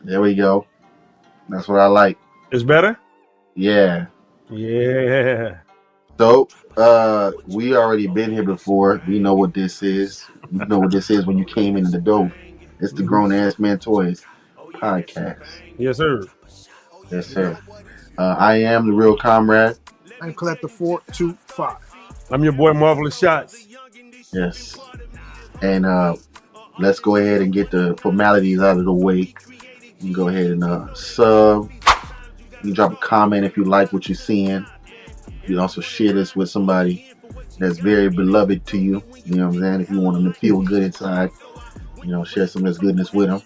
There we go. That's what I like. It's better? Yeah. Yeah. So, we already been here before. We know what this is. You know what this is when you came in the door. It's the Mhm. Grown Ass Man Toys podcast. Yes, sir. Yes, sir. I am the real comrade. I'm Collector 425. I'm your boy Marvelous Shots. Yes. And let's go ahead and get the formalities out of the way. You can go ahead and sub. You can drop a comment if you like what you're seeing. You can also share this with somebody that's very beloved to you. You know what I'm saying? If you want them to feel good inside, share some of this goodness with them.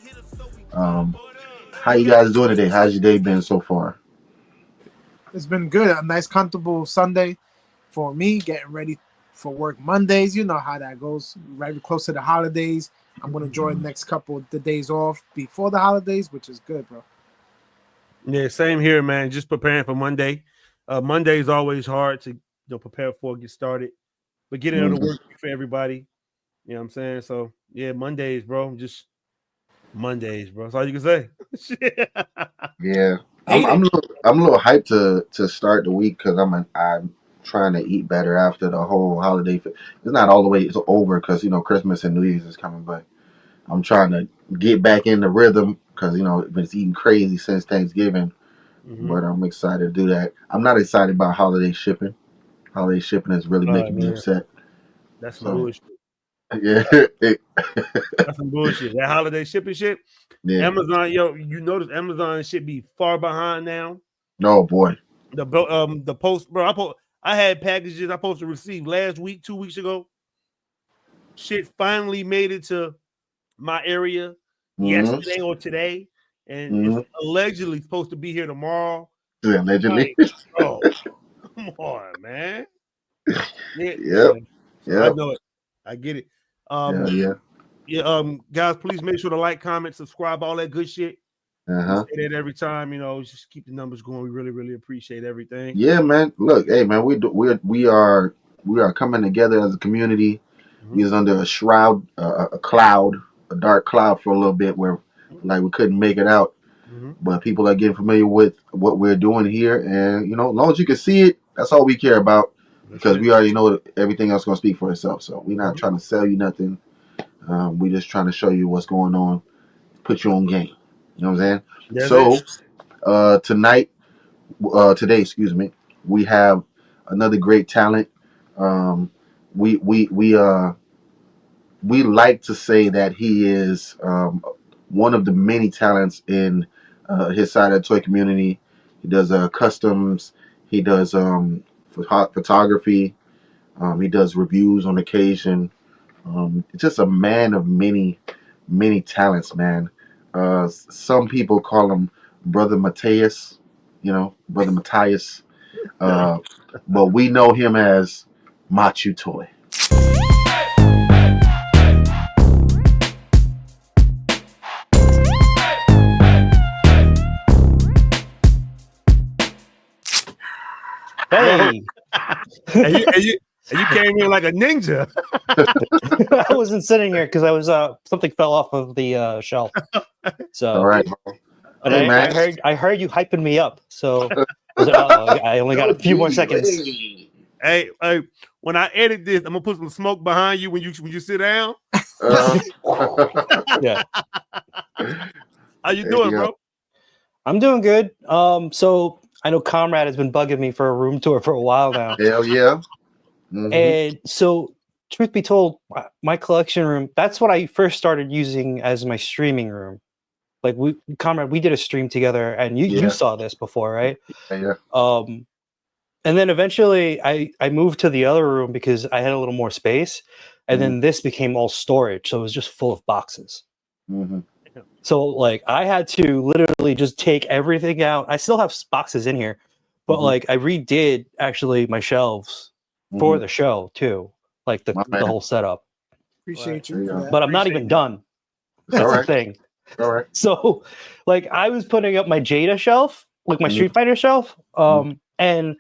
How you guys doing today? How's your day been so far? It's been good. A nice, comfortable Sunday for me, getting ready for work Mondays. You know how that goes. Right close to the holidays. I'm going to enjoy the next couple of the days off before the holidays, which is good, bro. Yeah, same here, man. Just preparing for Monday. Monday is always hard to prepare for, get started. But getting out of Mm-hmm. work for everybody. You know what I'm saying? So yeah, Mondays, bro. Just Mondays, bro. That's all you can say. Yeah, I'm Hate I'm it. a little, I'm a little hyped to start the week because I'm trying to eat better after the whole holiday. It's not all the way it's over because Christmas and New Year's is coming, but I'm trying to get back in the rhythm because I've been eating crazy since Thanksgiving. Mm-hmm. But I'm excited to do that. I'm not excited about holiday shipping. Holiday shipping is really making me Man, upset. that's some So bullshit. yeah, That's some bullshit. That holiday shipping shit. yeah. Amazon, you notice Amazon should be far behind now. Oh boy. The post, bro. I had packages I supposed to receive last week, 2 weeks ago. Shit finally made it to my area Mm-hmm. yesterday or today, and it's Mm-hmm. allegedly supposed to be here tomorrow. Allegedly. Like, bro, come on, man. Yeah, Yep. yeah. So I Yep. know it. I get it. Yeah. Um, Yeah. yeah, guys, please make sure to like, comment, subscribe, all that good shit. Uh We huh. say that every time, just keep the numbers going. We really, really appreciate everything. Yeah, man. Look, hey, man. We are coming together as a community. We Mhm. was under a shroud, a cloud, a dark cloud for a little bit where like we couldn't make it out. Mhm. But people are getting familiar with what we're doing here, and as long as you can see it, that's all we care about. That's Because it. we already know that everything else is gonna speak for itself. So we're not Mhm. trying to sell you nothing. We're just trying to show you what's going on, put you on game. You know what I'm saying? That's it. So today, excuse me, we have another great talent. Um, we like to say that he is one of the many talents in his side of the toy community. He does customs. He does photography. He does reviews on occasion. Just a man of many talents, man. Some people call him Brother Mateus, Brother Matthias. Uh, but we know him as Matchu Toy. Hey, and you came in like a ninja. I wasn't sitting here because I was something fell off of the shelf. All So, right, but hey I man. heard you hyping me up. So I was like, I only got a few more seconds. Hey, when I edit this, I'm gonna put some smoke behind you when you sit down. Uh, Yeah, How you there you doing, go. bro? I'm doing good. So I know Comrade has been bugging me for a room tour for a while now, Hell yeah. Mm-hmm. and so truth be told, my collection room—that's what I first started using as my streaming room. Like Comrade, we did a stream together, and you Yeah. saw this before, right? Yeah. Um, and then eventually I moved to the other room because I had a little more space, and Mm-hmm. then this became all storage, so it was just full of boxes. Mm-hmm. So like I had to literally just take everything out. I still have boxes in here, but Mm-hmm. like I redid actually my shelves for Mm-hmm. the show too, like My the man. whole setup. Right. Appreciate There you you for go. that. But I'm not Appreciate even that. done. It's all That's the right. thing. All right. So like I was putting up my Jada shelf, like my Mm-hmm. Street Fighter shelf, Mm-hmm. and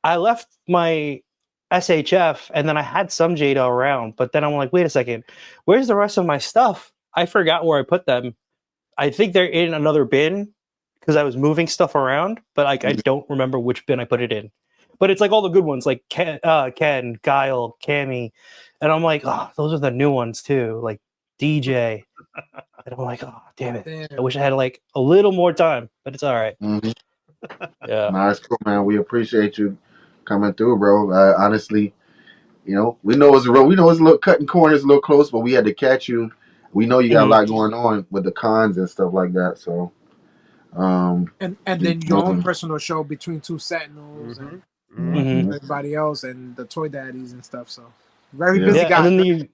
I left my SHF and then I had some Jada around, but then I'm like, wait a second, where's the rest of my stuff? I forgot where I put them. I think they're in another bin because I was moving stuff around, but like I don't remember which bin I put it in. But it's like all the good ones, like Ken, Guile, Cammy, and I'm like, oh, those are the new ones too, like DJ. And I'm like, oh, damn it! Damn. I wish I had like a little more time, but it's all right. Mm-hmm. Yeah. Nah, it's cool, man. We appreciate you coming through, bro. Honestly, we know it's a little cutting corners, a little close, but we had to catch you. We know you got a lot going on with the cons and stuff like that. So, and then your own personal show between two Sentinels and everybody else and the Toy Daddies and stuff. So very busy guy. And then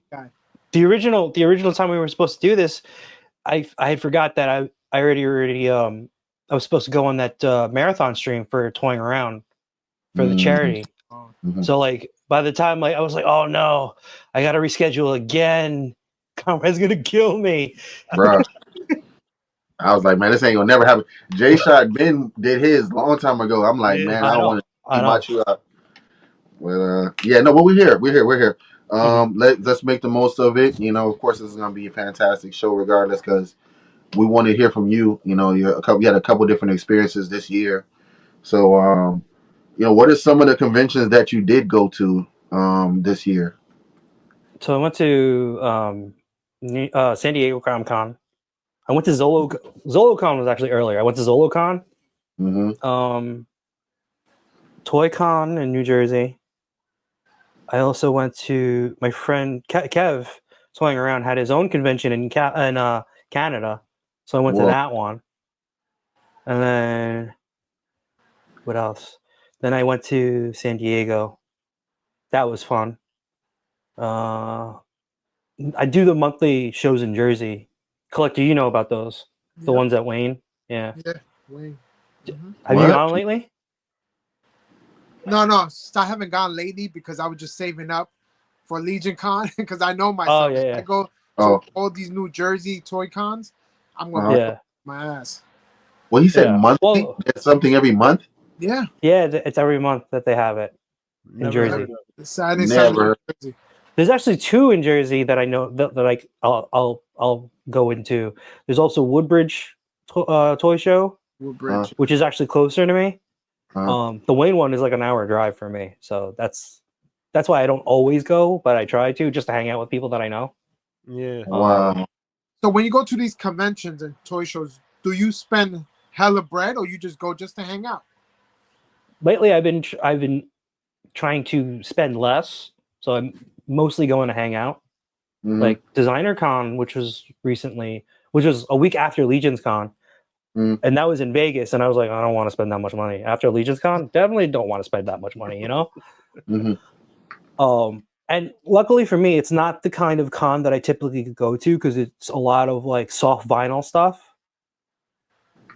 the original time we were supposed to do this, I had forgot that I already I was supposed to go on that marathon stream for toying around for the charity. So like by the time like I was like, oh no, I got to reschedule again. Conrad's gonna kill me, bro. I was like, man, this ain't gonna never happen. J Shot Ben did his long time ago. I'm like, man, I don't want to Matchu up. Well, yeah, no, but we're here. We're here. Let's make the most of it. Of course, this is gonna be a fantastic show, regardless, because we want to hear from you. You had a couple different experiences this year. So, what are some of the conventions that you did go to this year? So I went to San Diego Comic Con. I went to ZoloCon was actually earlier. I went to ZoloCon. ToyCon in New Jersey. I also went to my friend Kev toying around had his own convention in Canada, so I went to that one. And then what else? Then I went to San Diego. That was fun. I do the monthly shows in Jersey. Collector, you know about those? The ones at Wayne? Yeah. Yeah, Wayne. Have you gone lately? No, I haven't gone lately because I was just saving up for Legion Con because I know myself. Oh, yeah. I go to all these New Jersey toy cons. I'm going to my ass. Well, he said monthly? Well, it's something every month? Yeah. Yeah, it's every month that they have it in Jersey. Never. There's actually two in Jersey that I know that I'll go into. There's also Woodbridge Toy Show, which is actually closer to me. The Wayne one is like an hour drive for me, so that's why I don't always go, but I try to just to hang out with people that I know. Yeah. Wow. So when you go to these conventions and toy shows, do you spend hella bread or you just go just to hang out? Lately, I've been trying to spend less, so I'm mostly going to hang out. Like Designer Con, which was a week after Legion's Con. And that was in Vegas, and I was like, I don't want to spend that much money. After Legion's Con, definitely don't want to spend that much money, And luckily for me, it's not the kind of con that I typically go to because it's a lot of like soft vinyl stuff.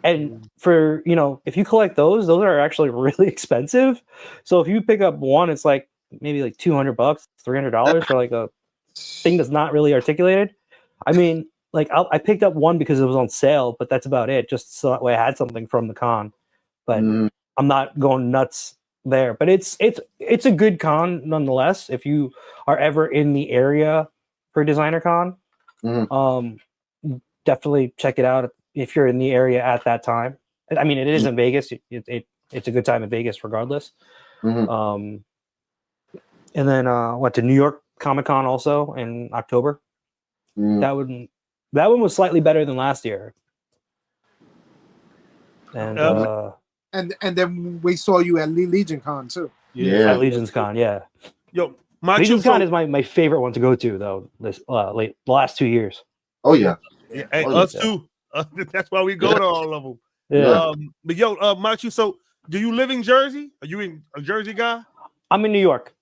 And for, if you collect those are actually really expensive. So if you pick up one, it's like maybe like $200, $300 for like a thing that's not really articulated. I mean, like I picked up one because it was on sale, but that's about it. Just so that way I had something from the con. But I'm not going nuts there. But it's a good con nonetheless. If you are ever in the area for Designer Con, definitely check it out if you're in the area at that time. I mean, it is in Vegas. It's a good time in Vegas regardless. And then went to New York Comic Con also in October. That one was slightly better than last year. And then we saw you at Legion Con too. Yeah, at Legion's Con, yeah. Yo, Legion's Con is my favorite one to go to though. This the last 2 years. Oh yeah. Hey, us too. That's why we go to all of them. Yeah. But yo, Matchu, so do you live in Jersey? Are you a Jersey guy? I'm in New York.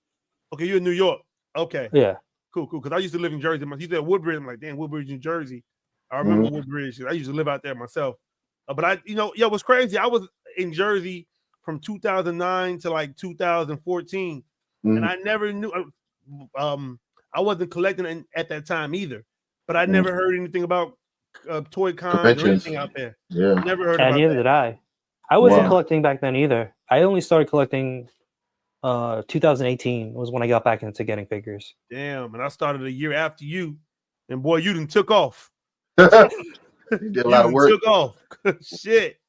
Okay, you're in New York. Okay. Yeah. Cool. Because I used to live in Jersey. He said Woodbridge. I'm like, damn, Woodbridge in Jersey. I remember Woodbridge. I used to live out there myself. But what's crazy, I was in Jersey from 2009 to like 2014. And I never knew, I wasn't collecting at that time either. But I never heard anything about toy cons or anything out there. Yeah. Never heard about neither that. did I. I wasn't collecting back then either. I only started collecting 2018 was when I got back into getting figures. Damn, and I started a year after you. And boy, you done took off. You did a lot of You work, took off. Shit.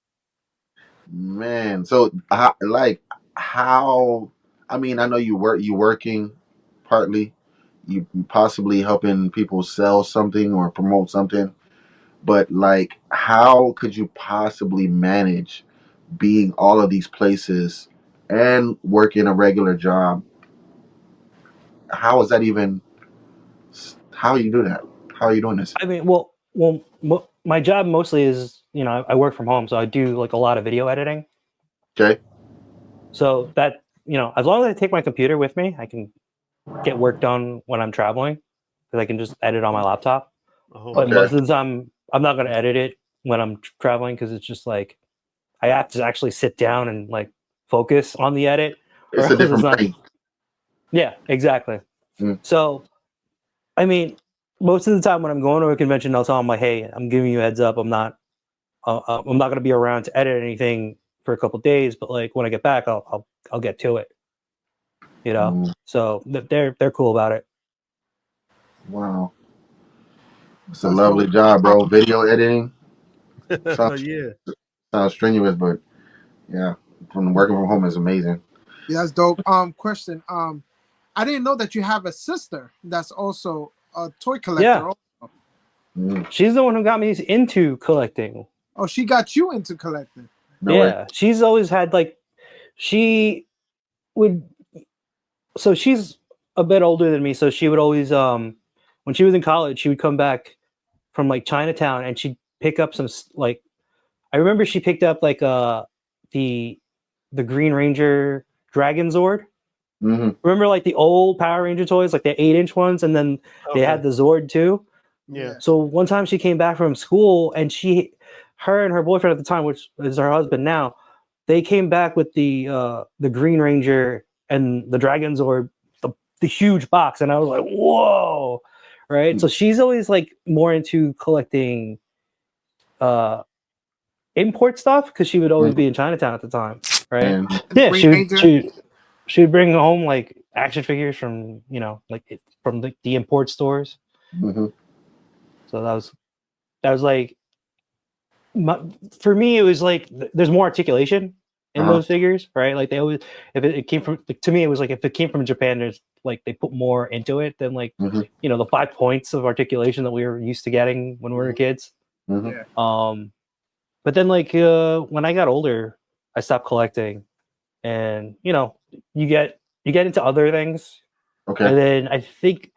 man. So, how? I mean, I know you working partly. You possibly helping people sell something or promote something, but like, how could you possibly manage being all of these places and working a regular job? How is that even? How you do that? How are you doing this? I mean, my job mostly is, I work from home, so I do like a lot of video editing. Okay. So that, as long as I take my computer with me, I can get work done when I'm traveling because I can just edit on my laptop. But Okay. most of the time, I'm not going to edit it when I'm traveling because it's just like I have to actually sit down and like focus on the edit, or It's a else it's different not. thing. Yeah, exactly. Mm. So, I mean, most of the time when I'm going to a convention, I'll tell them like, "Hey, I'm giving you a heads up. I'm not going to be around to edit anything for a couple days, but like when I get back, I'll get to it." Mm. So they're cool about it. Wow. It's a That's lovely dope. job, bro. Video editing sounds Yeah. sounds strenuous, but yeah, from working from home is amazing. Yeah, that's dope. Question. I didn't know that you have a sister that's also a toy collector. Yeah, Also. Mm. she's the one who got me into collecting. Oh, she got you into collecting. No way. Yeah, she's always had like she would. So she's a bit older than me, so she would always when she was in college, she would come back from like Chinatown and she'd pick up some like I remember she picked up like the the Green Ranger Dragon Zord. Hmm. Remember like the old Power Ranger toys, like the 8-inch ones, and then they had the Zord too. Yeah. So one time she came back from school and her and her boyfriend at the time, which is her husband now, they came back with the Green Ranger and the Dragon Zord, the huge box, and I was like, whoa, right? So she's always like more into collecting import stuff because she would always be in Chinatown at the time, right? And And Yeah, Green Ranger. she would bring home like action figures from from the import stores. hmm So that was like for me it was like there's more articulation in uh-huh. those figures, right? Like they always if it came from like, to me it was like if it came from Japan, there's like they put more into it than like hmm the 5 points of articulation that we were used to getting when we were kids. hmm Yeah. But then like when I got older, I stopped collecting, and you get into other things, Okay. and then I think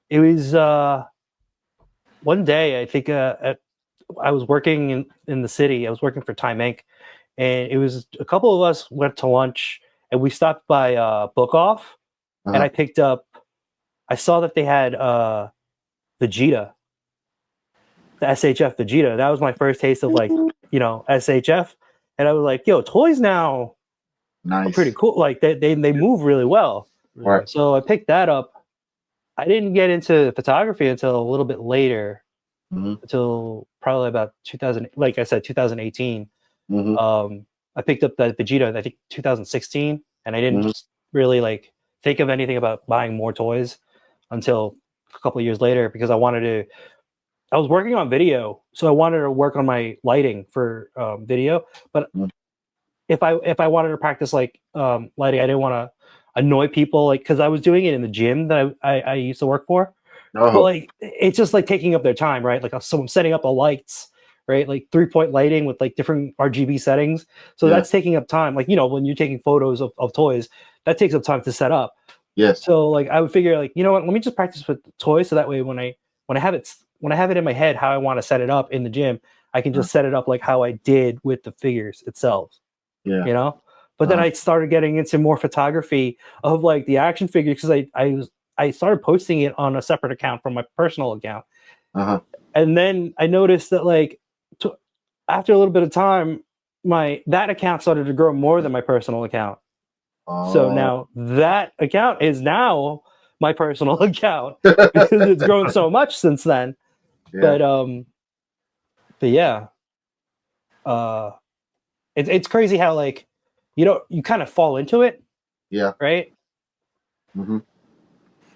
it was one day I think I was working in the city. I was working for Time Inc. And it was a couple of us went to lunch and we stopped by Book Off and Uh-huh. I saw that they had Vegeta, the SHF Vegeta. That was my first taste of like, SHF. And I was like, yo, toys now are pretty Nice. cool. Like they move really well. Right. So I picked that up. I didn't get into photography until a little bit later, hmm until probably about 2000, like I said, 2018. hmm I picked up that Vegeta, I think 2016, and I hmm didn't really like think of anything about buying more toys until a couple of years later because I wanted to. I was working on video, so I wanted to work on my lighting for video. But if I wanted to practice like lighting, I didn't want to annoy people, like because I was doing it in the gym that I used to work for. But Oh, like it's just like taking up their time, right? Like so I'm setting up the lights, right? Like 3-point lighting with like different RGB settings. So yeah. that's taking up time. Like, when you're taking photos of toys, that takes up time to set up. Yes. So like I would figure like, you know what, let me just practice with the toys so that way when I have it in my head how I want to set it up in the gym, I can just set it up like how I did with the figures itself. Yeah. You know? But then I started getting into more photography of like the action figures because I started posting it on a separate account from my personal account. Uh-huh. And then I noticed that like after a little bit of time, that account started to grow more than my personal account. So Oh. now that account is now my personal account because it's grown so much since then. Yeah. But yeah, uh, it's crazy how like you kind of fall into it, Yeah. right? hmm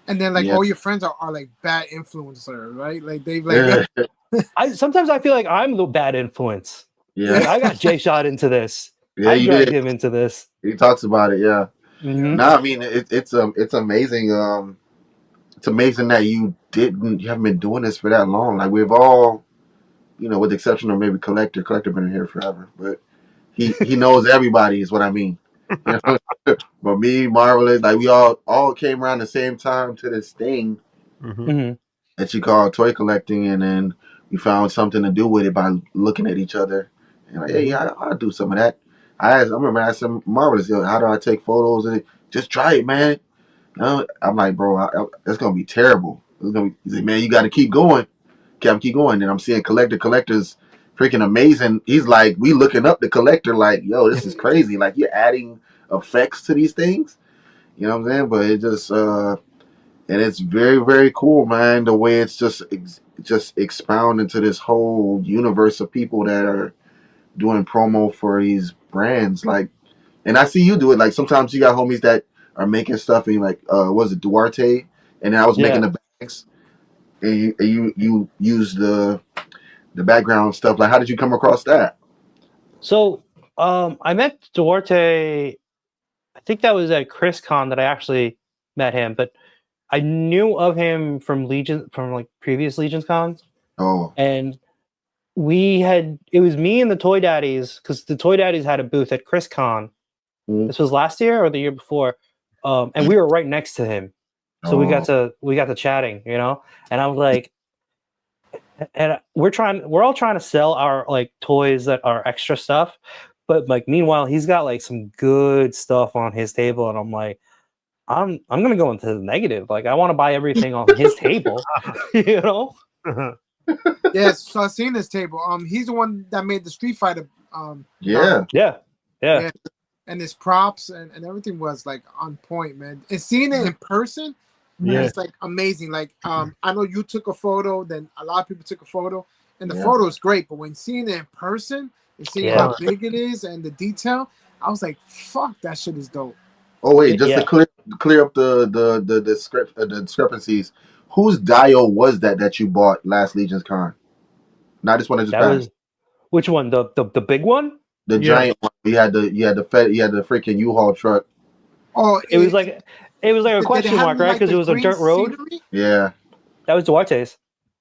And then like Yeah. all your friends are like bad influencers, right? Like they've like Yeah. Sometimes I feel like I'm the bad influence. Yeah, Like, I got Jay shot into this. yeah, I you dragged did. him into this. He talks about it. Yeah. Mhm. No, I mean it's amazing. It's amazing that you haven't been doing this for that long. Like we've all, with the exception of maybe Collector. Collector been in here forever, but he knows everybody is what I mean. You know, but me, Marvelous, like we all came around the same time to this thing Mhm. that you call toy collecting, and then we found something to do with it by looking at each other and like, hey, yeah, I'll do some of that. I remember asking Marvelous, how do I take photos? And just try it, man. I'm like, bro, it's gonna be terrible. He's like, man, you got to keep going. Keep going. And I'm seeing collector's freaking amazing. He's like, we looking up the collector, like, yo, this is crazy. Like you're adding effects to these things. You know what I'm saying? But it just and it's very, very cool, man. The way it's just expound into this whole universe of people that are doing promo for these brands. Like, and I see you do it. Like sometimes you got homies that are making stuff, and you're like, was it Duarte? And then I was making Yeah. the bags, and you use the background stuff. Like, how did you come across that? So, I met Duarte. I think that was at ChrisCon that I actually met him, but I knew of him from like previous Legions cons, Oh, and it was me and the Toy Daddies, because the Toy Daddies had a booth at ChrisCon. mm, This was last year or the year before, and we were right next to him, so we got to chatting, and I was like, and we're all trying to sell our like toys that are extra stuff, but like meanwhile he's got like some good stuff on his table, and I'm like, I'm gonna go into the negative. Like I want to buy everything on his table, you know. Yes, so I've seen this table. He's the one that made the Street Fighter. yeah, Yeah. And his props and everything was like on point, man. And seeing it in person, Yeah. it's like amazing. Like I know you took a photo, then a lot of people took a photo, and the Yeah. photo is great. But when seeing it in person and seeing Yeah. how big it is and the detail, I was like, "Fuck, that shit is dope." Oh wait, just Yeah. to clear up the discrepancies. Whose Dio was that you bought last Legion's Con? Not this one that just That passed. was which one? The big one? The Yeah. giant one. You had the freaking U-Haul truck. Oh, It was like a question mark, right? Because it was a dirt road. Scenery? Yeah, That was Duarte's.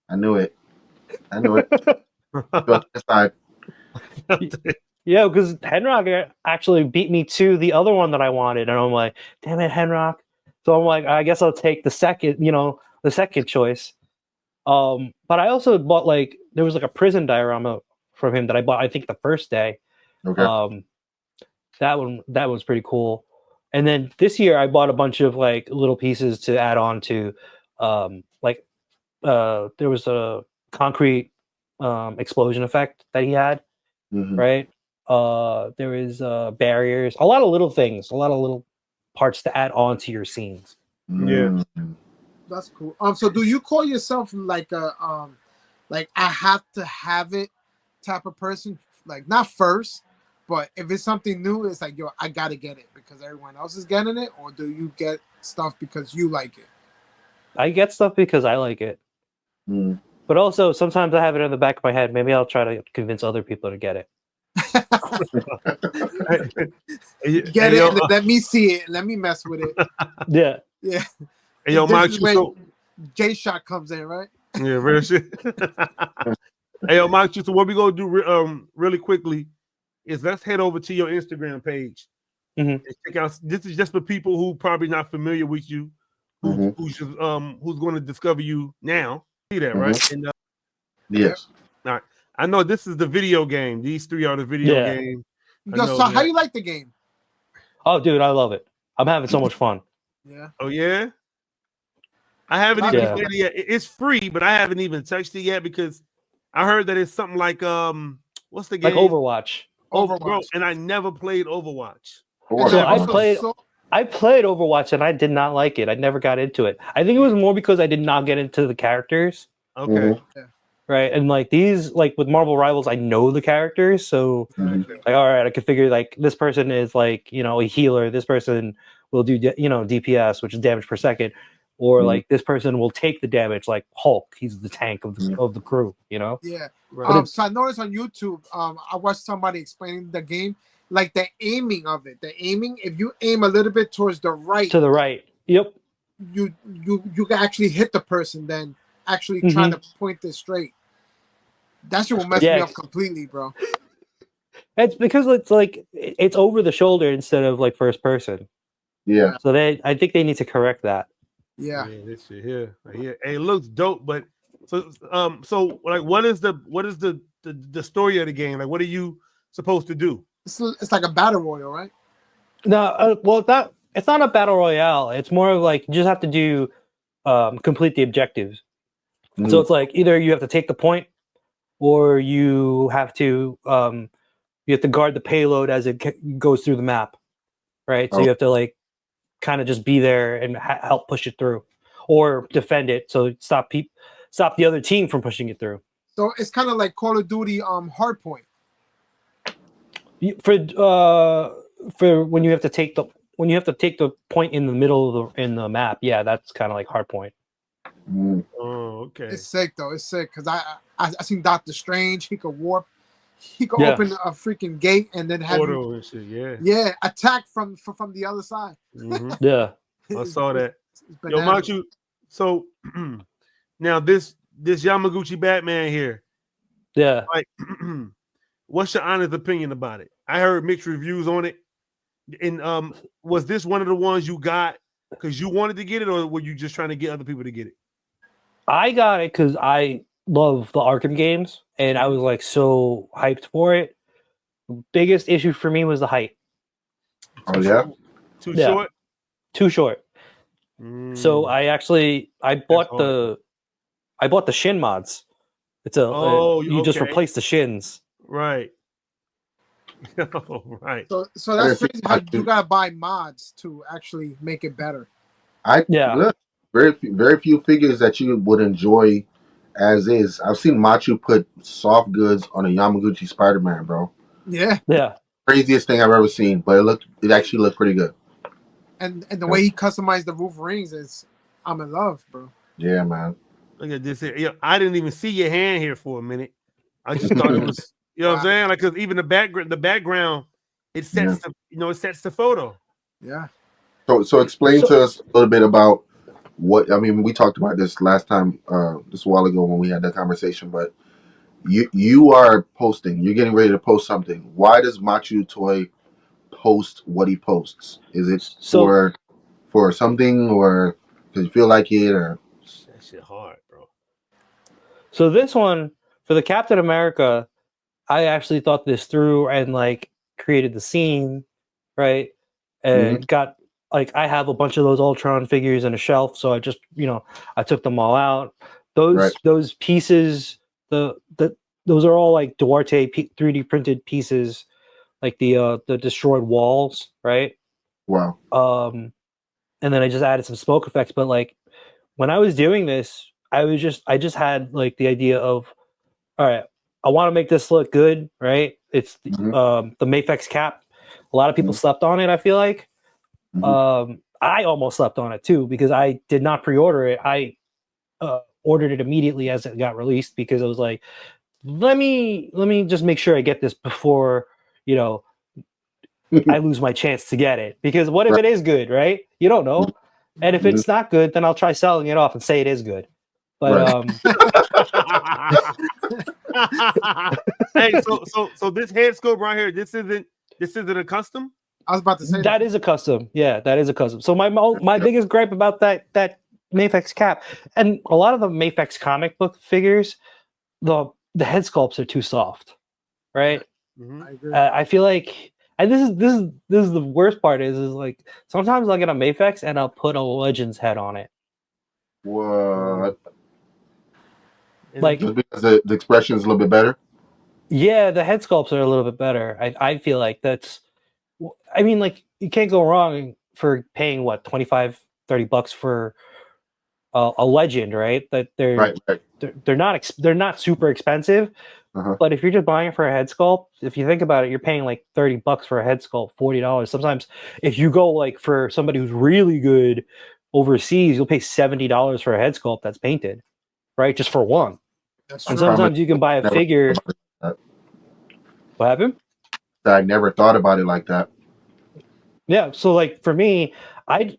I knew it. So, aside. Yeah, because Henrock actually beat me to the other one that I wanted, and I'm like, damn it, Henrock. So I'm like, I guess I'll take the second choice. But I also bought there was like a prison diorama from him that I bought, I think, the first day. Okay. That was pretty cool. And then this year I bought a bunch of like little pieces to add on to, there was a concrete explosion effect that he had, right? There is barriers, a lot of little things, a lot of little parts to add on to your scenes. Yeah. That's cool. So do you call yourself like a like I have to have it type of person? Like not first, but if it's something new, it's like, yo, I gotta get it because everyone else is getting it, or do you get stuff because you like it? I get stuff because I like it. But also sometimes I have it in the back of my head. Maybe I'll try to convince other people to get it. Get it, and let me see it, let me mess with it. Yeah. Yeah. Hey, yo, Mike, J Shot comes in, right? Yeah, real shit. Hey, yo, Mike, so what we gonna do really quickly is let's head over to your Instagram page. And check out. This is just for people who probably not familiar with you, who's going to discover you now. See that, right? And, yes. All right. I know this is the video game. These three are the video game. Yo, so how you like the game? Oh, dude, I love it. I'm having so much fun. Yeah. Oh yeah. I haven't even played it yet. It's free, but I haven't even touched it yet because I heard that it's something like what's the game? Like Overwatch. Bro, and I never played Overwatch. So I played Overwatch and I did not like it. I never got into it. I think it was more because I did not get into the characters. Okay. Right. And like these, like with Marvel Rivals, I know the characters. So like, all right, I could figure like this person is like, a healer. This person will do, DPS, which is damage per second. or Mhm. like this person will take the damage, like Hulk. He's the tank of the crew, you know. Yeah. Right. So I noticed on YouTube, I watched somebody explaining the game, like the aiming of it. The aiming, if you aim a little bit towards the right, To the right. Yep. you can actually hit the person. Then actually trying to point this straight. That shit will mess me Yeah. up completely, bro. It's because it's like it's over the shoulder instead of like first person. Yeah. So I think they need to correct that. Yeah. This shit here. Hey, it looks dope, but so like, what is the story of the game? Like, what are you supposed to do? It's like a battle royal, right? No, well, it's not a battle royale. It's more of like you just have to do complete the objectives. Mhm. So it's like either you have to take the point, or you have to guard the payload as it goes through the map, right? So Oh. you have to like kind of just be there and help push it through, or defend it. So stop the other team from pushing it through. So it's kind of like Call of Duty Hardpoint. For when you have to take the point in the middle of the map, yeah, that's kind of like Hardpoint. Mhm. Oh, okay. It's sick though. It's sick because I seen Doctor Strange. He could warp. He could Yeah. open a freaking gate and then have Portal you, and shit. yeah, attack from the other side. Mhm. Yeah. I saw that. It's Yo, bananas. Machu. So now this Yamaguchi Batman here, Yeah. like, what's your honest opinion about it? I heard mixed reviews on it. And was this one of the ones you got because you wanted to get it, or were you just trying to get other people to get it? I got it because I love the Arkham games, and I was like so hyped for it. The biggest issue for me was the height. Oh yeah. Too Yeah. short. Too short. So I bought hard. the shin mods. It's you just okay. replace the shins. Right. Right. So that's crazy how you gotta buy mods to actually make it better. Yeah. Look, very few figures that you would enjoy as is. I've seen Matchu put soft goods on a Yamaguchi Spider-Man, bro. Yeah. Yeah. Craziest thing I've ever seen, but it actually looked pretty good. And the way he customized the roof rings is, I'm in love, bro. Yeah, man. Look at this here. Yeah, I didn't even see your hand here for a minute. I just thought it was, you know what I'm saying? Like, because even the background, it sets it sets the photo. Yeah. So explain to us a little bit about what, I mean, we talked about this last time, just a while ago when we had that conversation, but you are posting, you're getting ready to post something. Why does Matchu Toy post what he posts? Is it for something, or because you feel like it, or that shit hard, bro? So this one for the Captain America, I actually thought this through and like created the scene, right? And got like I have a bunch of those Ultron figures in a shelf, so I just I took them all out. Those pieces, those are all like Duarte 3D printed pieces, like the destroyed walls, right? Wow. And then I just added some smoke effects. But like when I was doing this, I just had like the idea of, all right, I want to make this look good, right? It's the Mafex cap. A lot of people slept on it, I feel like. I almost slept on it too because I did not pre-order it. I ordered it immediately as it got released because I was like, let me just make sure I get this before I lose my chance to get it. Because what if it is good, right? You don't know. And if it's not good, then I'll try selling it off and say it is good. But hey, so this head scope right here, this isn't a custom? I was about to say that is a custom. Yeah, that is a custom. So my biggest gripe about that Mafex cap, and a lot of the Mafex comic book figures, the head sculpts are too soft, right? I agree. I feel like, and this is the worst part is like sometimes I'll get a Mafex and I'll put a Legends head on it. What? Like just because the expression is a little bit better. Yeah, the head sculpts are a little bit better. I feel like that's. I mean, like you can't go wrong for paying what $25-$30 for a legend, right? That they're they're not super expensive. But if you're just buying it for a head sculpt, if you think about it, you're paying like $30 for a head sculpt, $40. Sometimes if you go like for somebody who's really good, overseas, you'll pay $70 for a head sculpt that's painted, right? Just for one. That's And true. sometimes you can buy a Never figure. thought about What happened? I never thought about it like that. Yeah. So like for me, I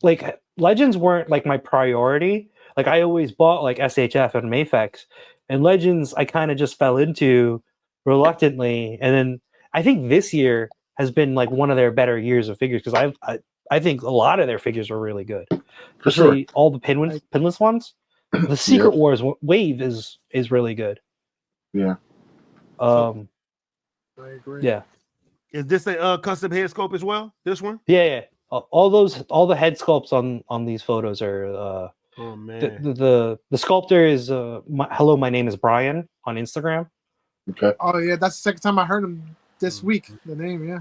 like Legends weren't like my priority. Like I always bought like SHF and Mafex, and Legends I kind of just fell into reluctantly. And then I think this year has been like one of their better years of figures because I think a lot of their figures are really good, For sure. especially all the pinless ones. The Secret Wars wave is really good. Yeah. Um. I agree. Yeah. Is this a custom head sculpt as well? This one? Yeah. All the head sculpts on these photos are Oh man. the sculptor is hello, my name is Brian on Instagram. Okay. Oh yeah, that's the second time I heard him this week. The name, yeah.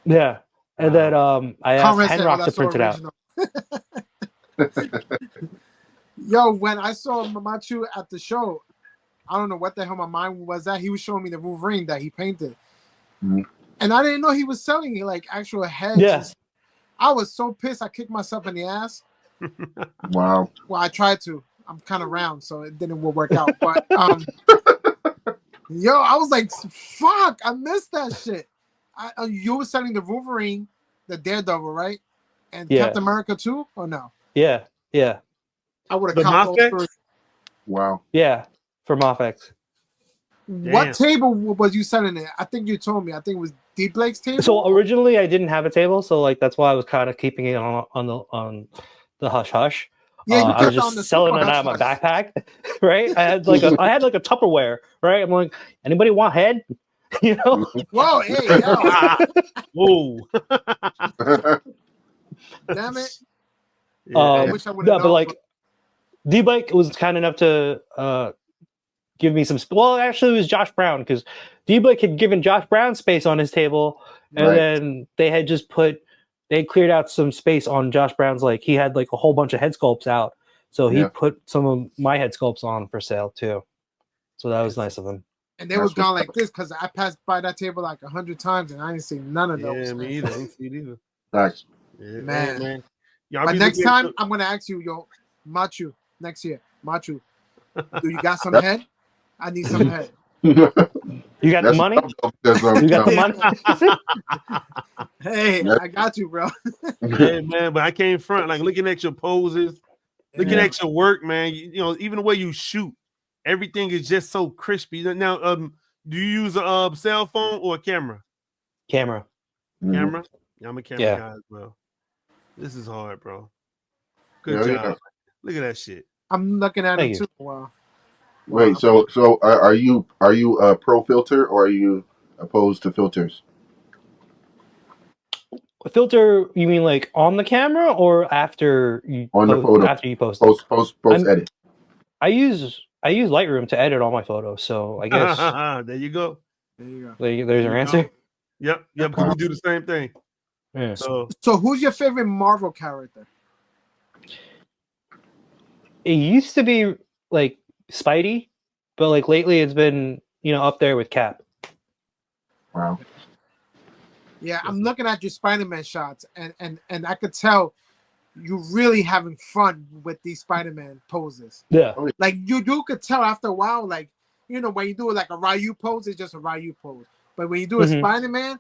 Yeah. And then I asked Conrad said, Henrock to that's so print it out. original. Yo, when I saw Matchu at the show, I don't know what the hell my mind was at. He was showing me the Wolverine that he painted. Mhm. And I didn't know he was selling like actual heads. Yeah. I was so pissed I kicked myself in the ass. Wow. Well, I tried to. I'm kind of round, so it didn't work out. But yo, I was like, fuck, I missed that shit. You were selling the Wolverine, the Daredevil, right? And Yeah. Captain America too, or no? Yeah. I would The have copped Mafex? those three. Wow. Yeah. For Mofex. What Damn. table was you selling it? I think you told me. I think it was D Blake's table. So originally I didn't have a table, so like that's why I was kind of keeping it on the hush hush. Yeah, you I was kept it on just the selling super it out of my hush-hush. backpack, right? I had like a Tupperware, right? I'm like, anybody want head? You know? Whoa, hey, yo, Whoa. damn it! Yeah. I wish I would have Yeah, known. but like D-Bike was kind enough to give me some. Well, actually, it was Josh Brown because D-Bike had given Josh Brown space on his table, and Right. then they had just they cleared out some space on Josh Brown's. Like he had like a whole bunch of head sculpts out, so he Yeah. put some of my head sculpts on for sale too. So that was nice of him. And they was That's gone what's like this because I passed by that table like 100 times and I didn't see none of those. Yeah, me either. I ain't see it either. Nice. Yeah, Man. Y'all But be next looking- time, I'm gonna ask you, yo, Matchu, next year, Matchu, do you got some head? I need some head. You got the That's money? Because, You got the money? Hey, Yeah. I got you, bro. Yeah, man, but I came front, like looking at your poses, looking Yeah. at your work, man. You know, even the way you shoot, everything is just so crispy. Now, do you use a cell phone or a camera? Camera. Mhm. Camera? Yeah, I'm a camera Yeah. guy as well. This is hard, bro. Good Yeah, job. yeah. Look at that shit. I'm looking at Thank him you. too. Wow. Wait, so are you pro filter or are you opposed to filters? Filter? You mean like on the camera or after you On the photo. after you post it? Post I'm- edit. I use Lightroom to edit all my photos, so I guess There you go. There you go. there's your There you answer. go. Yep, because we do the same thing. Yeah. So So, who's your favorite Marvel character? It used to be like Spidey, but like lately it's been up there with Cap. Wow. Yeah, I'm looking at your Spider-Man shots, and I could tell you really having fun with these Spider-Man poses. Yeah. Like you could tell after a while, like when you do like a Ryu pose, it's just a Ryu pose. But when you do a Mhm. Spider-Man,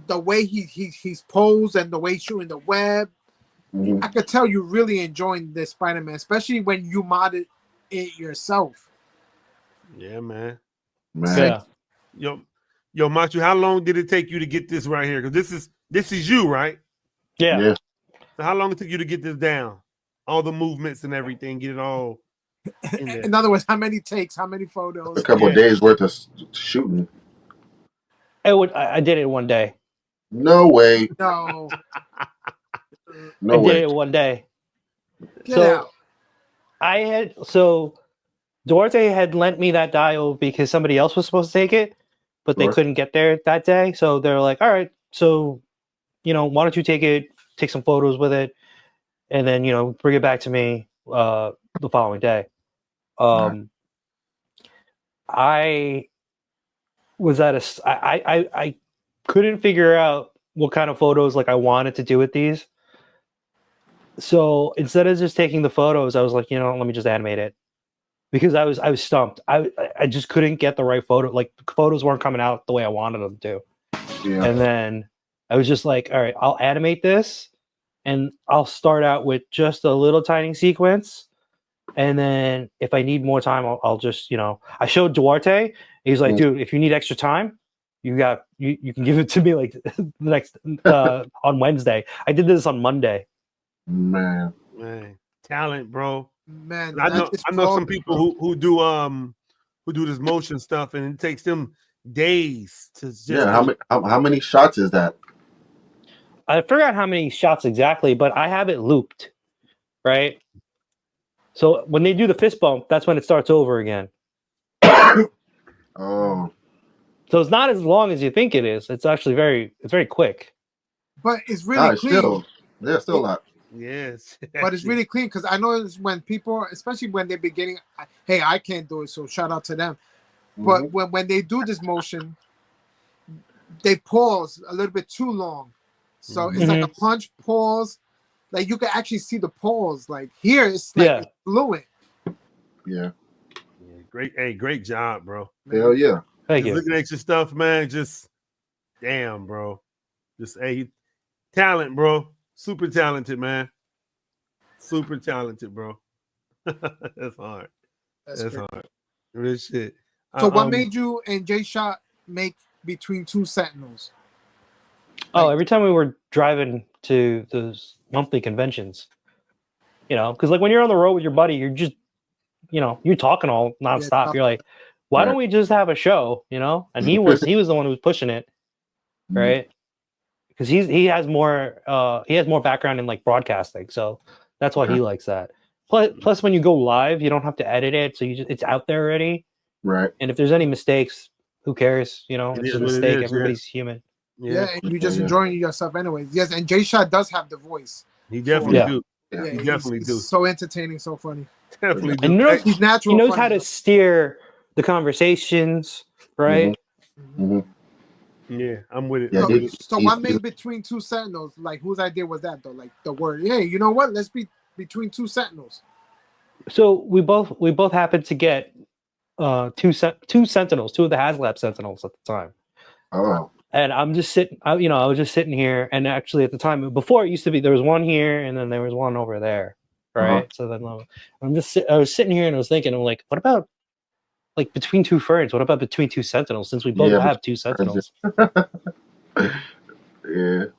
the way he's posed and the way he's shooting the web, Mhm. I could tell you really enjoying this Spider-Man, especially when you modded it yourself. yeah, man. Man. Yeah. Yo, Matchu, how long did it take you to get this right here? Because this is you, right? Yeah. Yeah. So how long it took you to get this down? All the movements and everything, get it all in there. In other words, how many takes, how many photos? A couple of days worth of shooting. I did it one day. No way. No, No I way. did it one day. get So out. Duarte had lent me that dial because somebody else was supposed to take it, but they Sure. couldn't get there that day. So they're like, all right, so why don't you take some photos with it, and then bring it back to me the following day. I was I couldn't figure out what kind of photos like I wanted to do with these. So instead of just taking the photos, I was like, let me just animate it, because I was stumped. I just couldn't get the right photo. Like, the photos weren't coming out the way I wanted them to. Yeah. And then I was just like, all right, I'll animate this, and I'll start out with just a little tiny sequence. And then if I need more time, I'll just, I showed Duarte. He's like, dude, if you need extra time, you can give it to me like the next on Wednesday. I did this on Monday. Man. Talent, bro. Man, I know some people who do this motion stuff, and it takes them days to just. Yeah. How many shots is that? I forgot how many shots exactly, but I have it looped, right? So when they do the fist bump, that's when it starts over again. Oh. So it's not as long as you think it is. It's actually very quick. But it's really clean. Still a lot. Yes. But it's really clean, because I know when people, especially when they're beginning, hey, I can't do it, so shout out to them. But when they do this motion, they pause a little bit too long. So it's like a punch, pause. Like, you can actually see the pause. Like, here, it's like it's fluent. Yeah. Great job, bro. Hell yeah. Thank you. Looking at your stuff, man, just damn, bro. Just talent, bro. Super talented, man. Super talented, bro. That's hard. That's hard. Real shit. So what made you and Jay Shot make Between Two Sentinels? Every time we were driving to those monthly conventions, because like when you're on the road with your buddy, you're just, you're talking all nonstop. You're like, why don't we just have a show? And he was the one who was pushing it, right? Because he has more background in like broadcasting, so that's why he likes that. Plus, when you go live, you don't have to edit it, so it's out there already. Right. And if there's any mistakes, who cares? It's just a mistake. Everybody's human. Yeah, and you're just enjoying yourself anyways. Yes, and Jay Shot does have the voice. He definitely do. Yeah, he definitely do. So entertaining, so funny. Definitely do. And he's natural. He knows funny, how to steer the conversations, right? Yeah, I'm with it. Yeah, so what made Between Two Sentinels? Like, whose idea was that though? Like the word, hey, you know what? Let's be Between Two Sentinels. So we both happened to get two Sentinels, two of the HasLab Sentinels at the time. Oh. And I'm just sitting, I was just sitting here, and actually at the time, before it used to be, there was one here, and then there was one over there, right? So then I was sitting here, and I was thinking, I'm like, what about like Between Two Ferns? What about Between Two Sentinels? Since we both have two Sentinels. Yeah,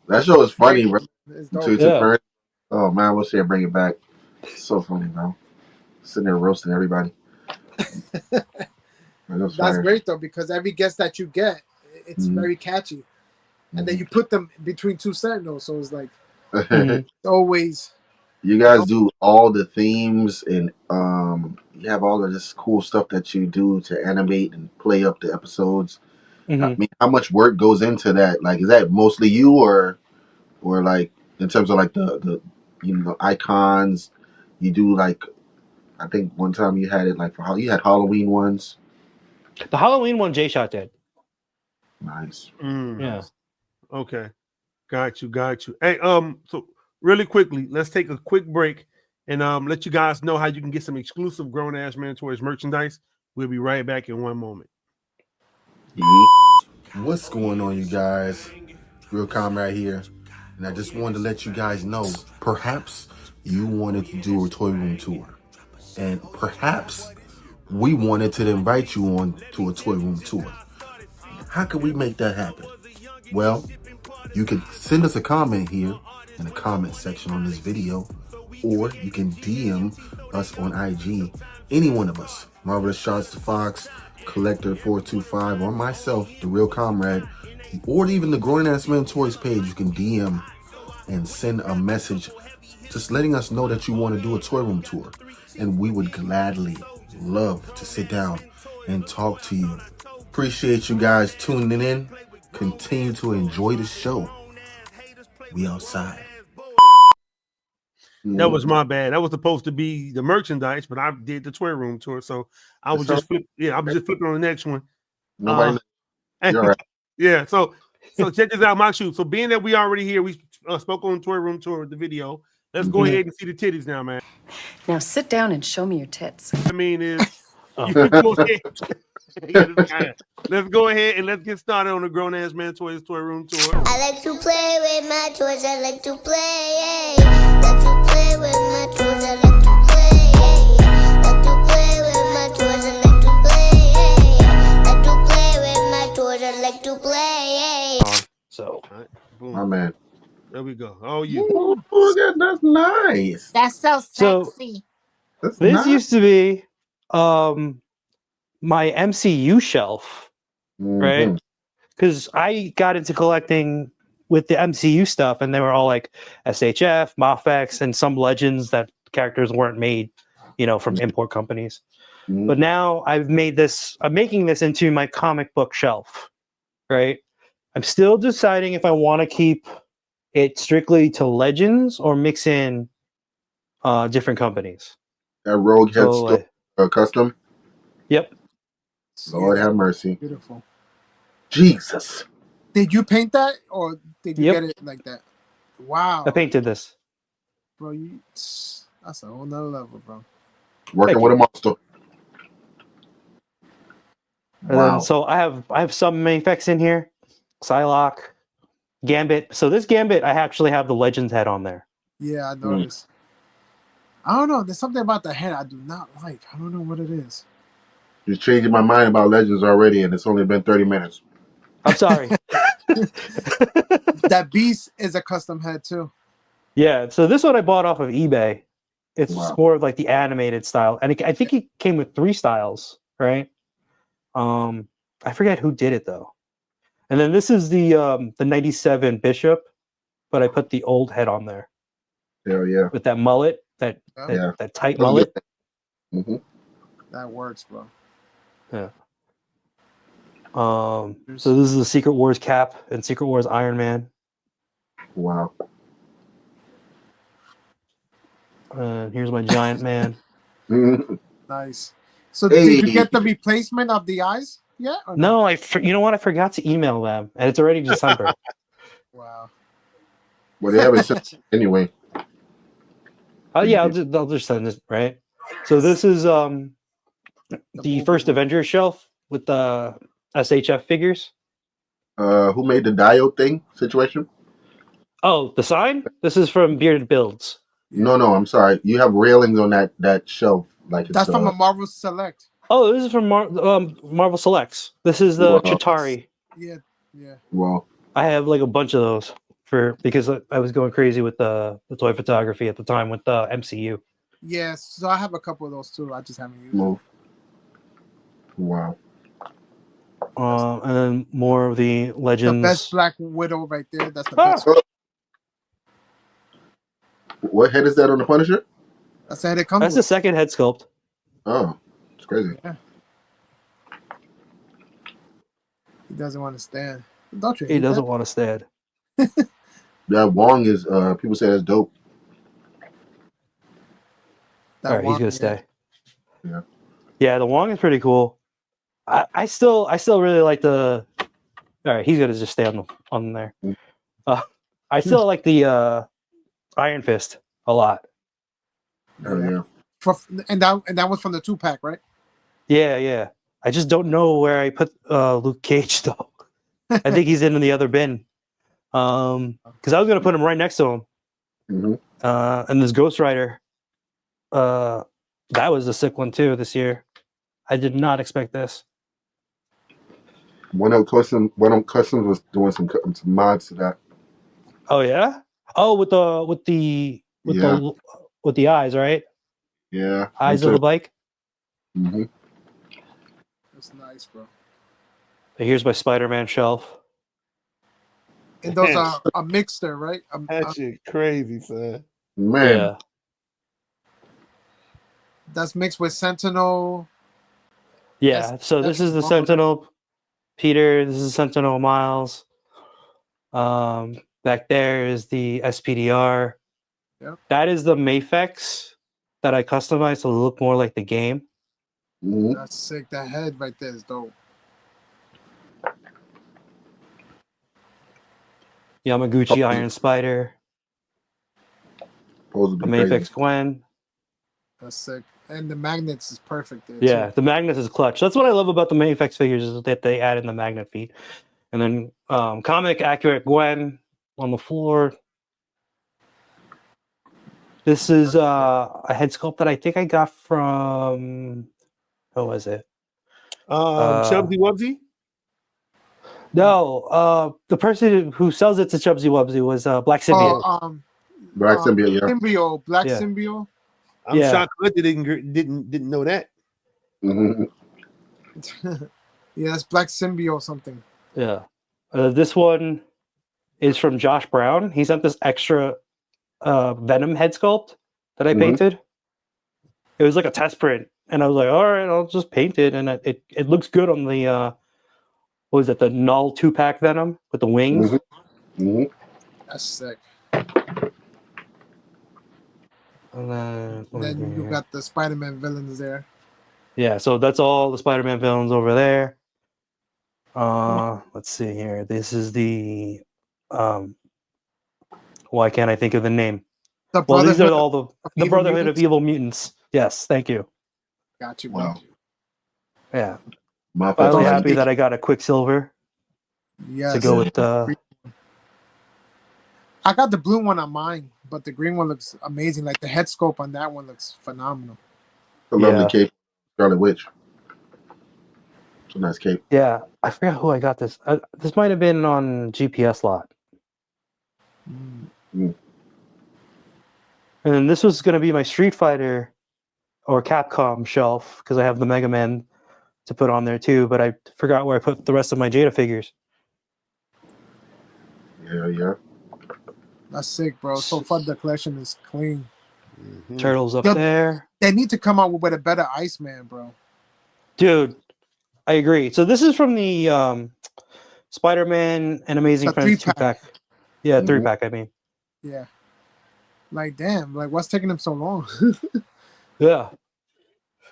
that show is funny, bro. Yeah. Oh man, we'll say bring it back. It's so funny, bro. Sitting there roasting everybody. That's great though, because every guest that you get, it's very catchy, and then you put them between two Sentinels, so it's like always. You guys do all the themes, and you have all of this cool stuff that you do to animate and play up the episodes. I mean, how much work goes into that? Like, is that mostly you, or like in terms of like the icons? You do like, I think one time you had it like you had Halloween ones. The Halloween one, Jay Shot did. Nice. Yeah. Okay. Got you. Hey, so really quickly, let's take a quick break and let you guys know how you can get some exclusive Grown Ass Man Toys merchandise. We'll be right back in one moment. What's going on, you guys? Real Comrade here, and I just wanted to let you guys know, perhaps you wanted to do a toy room tour, and perhaps we wanted to invite you on to a toy room tour. How can we make that happen? Well, you can send us a comment here in the comment section on this video, or you can DM us on IG, any one of us, Marvelous Shots the Fox, Collector 425, or myself, The Real Comrade, or even the GrownAssMenToyz page. You can DM and send a message just letting us know that you want to do a toy room tour, and we would gladly love to sit down and talk to you. Appreciate you guys tuning in. Continue to enjoy the show. We outside. That was my bad. That was supposed to be the merchandise, but I did the toy room tour, so I was just flipping on the next one. Nobody. You're right. Yeah. So check this out, my shoot. So being that we already here, we spoke on toy room tour, the video. Let's go ahead and see the titties now, man. Now sit down and show me your tits. I mean, is you can go ahead. Yeah, let's go ahead and let's get started on the Grown Ass Man Toys Toy Room Tour. I like to play with my toys. I like to play. Like to play with my toys. I like to play. Like to play with my toys. I like to play. Like to play with my toys. I like to play. So, all right, boom. My man. There we go. Oh, you. Ooh, that's nice. That's so sexy. That's this nice. used to be my MCU shelf, right? Because I got into collecting with the MCU stuff, and they were all like SHF, Mafex, and some Legends that characters weren't made, from import companies. But now I'm making this into my comic book shelf, right? I'm still deciding if I want to keep it strictly to Legends or mix in different companies. That Rogue Head So, custom. Yep. Lord have mercy. Beautiful. Jesus. Did you paint that, or did you Yep. get it like that? Wow. I painted this. Bro, that's a whole nother level, bro. Working Thank with you. a monster. And Wow. then, so I have some Mafex in here, Psylocke, Gambit. So this Gambit, I actually have the Legends head on there. Yeah, I noticed. I don't know. There's something about the head I do not like. I don't know what it is. You're changing my mind about Legends already, and it's only been 30 minutes. I'm sorry. That beast is a custom head too. Yeah, so this one I bought off of eBay. It's Wow. more of like the animated style, and I think it came with 3 styles, right? I forget who did it though. And then this is the 97 Bishop, but I put the old head on there Hell yeah. with that mullet, that tight mullet. Mm-hmm. That works, bro. Yeah. So this is the Secret Wars Cap and Secret Wars Iron Man. Wow. Here's my Giant Man. Nice. So Hey. did you get the replacement of the eyes yet? Or No, you know what? I forgot to email them, and it's already December. Wow. Well, they haven't sent anyway. Oh yeah, I'll just send this, right? So this is the first Avengers shelf with the SHF figures. Who made the diode thing situation? Oh, the sign? This is from Bearded Builds. No, I'm sorry. You have railings on that shelf. Like it's, That's from a Marvel Select. Oh, this is from Marvel Selects. This is the Chitauri. Yeah. Well, I have like a bunch of those because I was going crazy with the toy photography at the time with the MCU. Yes, so I have a couple of those too. I just haven't used them. Wow. And then more of the Legends. The best Black Widow right there. That's the best. What head is that on the Punisher? That's the head it comes That's with. the second head sculpt. Oh, it's crazy. Yeah. He doesn't want to stand. Don't you? He doesn't want to stand. That Wong is people say that's dope. All right, he's gonna yeah. stay. Yeah. Yeah, the Wong is pretty cool. I still really like the. All right, he's gonna just stay on there. I still like the Iron Fist a lot. Oh yeah. And that was from the 2-pack, right? Yeah. I just don't know where I put Luke Cage though. I think he's in the other bin. Because I was gonna put him right next to him. Mm-hmm. And this Ghost Rider. That was a sick one too this year. I did not expect this. One of Customs was doing some mods to that. Oh yeah. Oh, with the eyes, right? Yeah. Eyes of the bike. Mm-hmm. That's nice, bro. Here's my Spider-Man shelf. And those are a mixture, right? That shit crazy, son. Man. Yeah. That's mixed with Sentinel. Yeah. So this is the Sentinel Peter. This is Sentinel Miles. Back there is the SPDR. Yep. That is the Mafex that I customized to look more like the game. Mm-hmm. That's sick. That head right there is dope. Yamaguchi Iron Spider. Supposed The to be crazy. Mayfix Gwen. That's sick. And the magnets is perfect there Yeah, too. the magnet is clutch. That's what I love about the Mayfix figures is that they add in the magnet feet. And then comic accurate Gwen on the floor. This is a head sculpt that I think I got from who was it? Chubsy Wubsy. No, the person who sells it to Chubsy Wubsy was Black Symbiote. Oh, Black symbiote, yeah. Symbiote, Black Yeah. Symbiote. I'm Yeah. shocked Collector didn't know that. Mm-hmm. Yeah, that's Black Symbiote something. Yeah. This one is from Josh Brown. He sent this extra Venom head sculpt that I Mhm. painted. It was like a test print, and I was like, "All right, I'll just paint it." And it looks good on the what was it? The Null 2-pack Venom with the wings. Mm-hmm. Mm-hmm. That's sick. And Then you got the Spider-Man villains there. yeah, so that's all the Spider-Man villains over there. Let's see here. This is the why can't I think of the name? The Well, these are Brotherhood all of the Evil Brotherhood Mutants? of Evil Mutants. Yes, thank you. Got you, bro. Wow. Yeah, My finally Those are happy the- that I got a Quicksilver Yes. to go with the. I got the blue one on mine, but the green one looks amazing. Like the head scope on that one looks phenomenal. a lovely Yeah. cape. Scarlet Witch. It's a nice cape. Yeah, I forgot who I got this. This might have been on GPS lot. Mm. And then this was going to be my Street Fighter or Capcom shelf because I have the Mega Man to put on there too, but I forgot where I put the rest of my Jada figures. Yeah, yeah. That's sick, bro. So far the collection is clean. Mhm. Turtles up Yo, there. They need to come out with a better Iceman, bro. Dude, I agree. So this is from the Spider-Man and Amazing The Friends 3-pack. 2-pack. Yeah, Mhm. 3-pack, I mean. Yeah. Like, damn. Like, what's taking them so long? Yeah.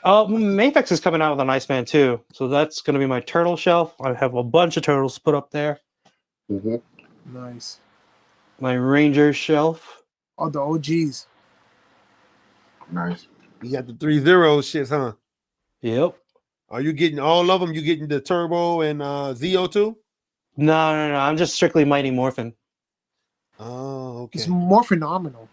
Mafex is coming out with an Iceman too, so that's going to be my turtle shelf. I have a bunch of turtles put up there. Mm-hmm. Nice. My Ranger shelf. Oh, the OGs. Nice. You got the 3-0 shits, huh? Yep. Are you getting all of them? You getting the Turbo and ZO2? No. I'm just strictly Mighty Morphin. Oh, okay. It's more phenomenal.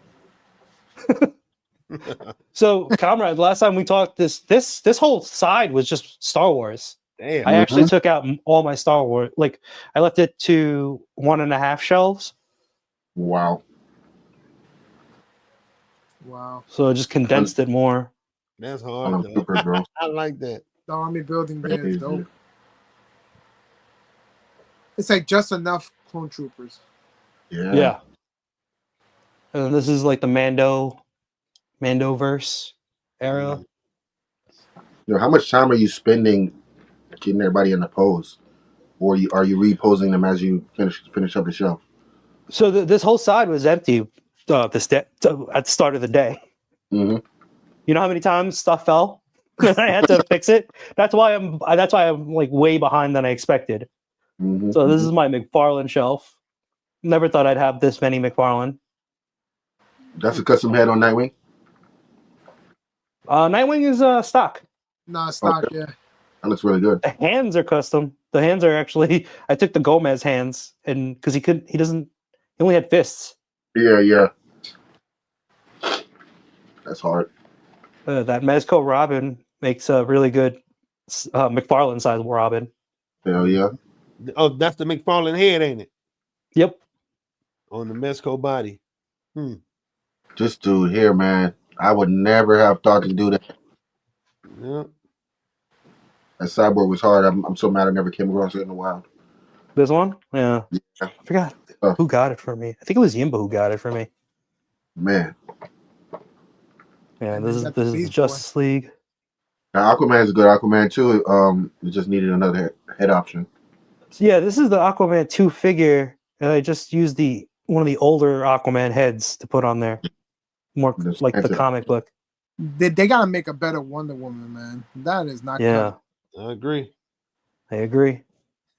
So, comrade, last time we talked, this whole side was just Star Wars. Damn. I actually took out all my Star Wars. Like, I left it to 1.5 shelves, Wow. Wow. so I just condensed it more. That's All hard. them Though. troopers, bro. I like that. The army building there Crazy. is dope. It's like just enough clone troopers. Yeah. And then this is like the Mandoverse era. You know, how much time are you spending getting everybody in the pose, or are you reposing them as you finish up the shelf? So this whole side was empty at the start of the day. Mm-hmm. You know how many times stuff fell? I had to fix it. That's why I'm like way behind than I expected. Mm-hmm. So this is my McFarlane shelf. Never thought I'd have this many McFarlane. That's a custom head on Nightwing. Nightwing is stock. Nah, stock, Okay. yeah. That looks really good. The hands are custom. The hands are actually I took the Gomez hands and because he only had fists. Yeah. That's hard. That Mezco Robin makes a really good McFarlane size Robin. Hell yeah. Oh, that's the McFarlane head, ain't it? Yep. On the Mezco body. This dude here, man. I would never have thought to do that. Yeah. That cyborg was hard. I'm so mad I never came across it in the wild. This one? Yeah. Yeah. I forgot who got it for me. I think it was Yimba who got it for me. Man. Yeah, And this then is the the Beast Justice League. Now Aquaman is good. Aquaman 2, it just needed another head option. So yeah, this is the Aquaman 2 figure, and I just used one of the older Aquaman heads to put on there. More Just like the enter. comic book. They gotta make a better Wonder Woman, man. That is not Yeah, I agree. I agree.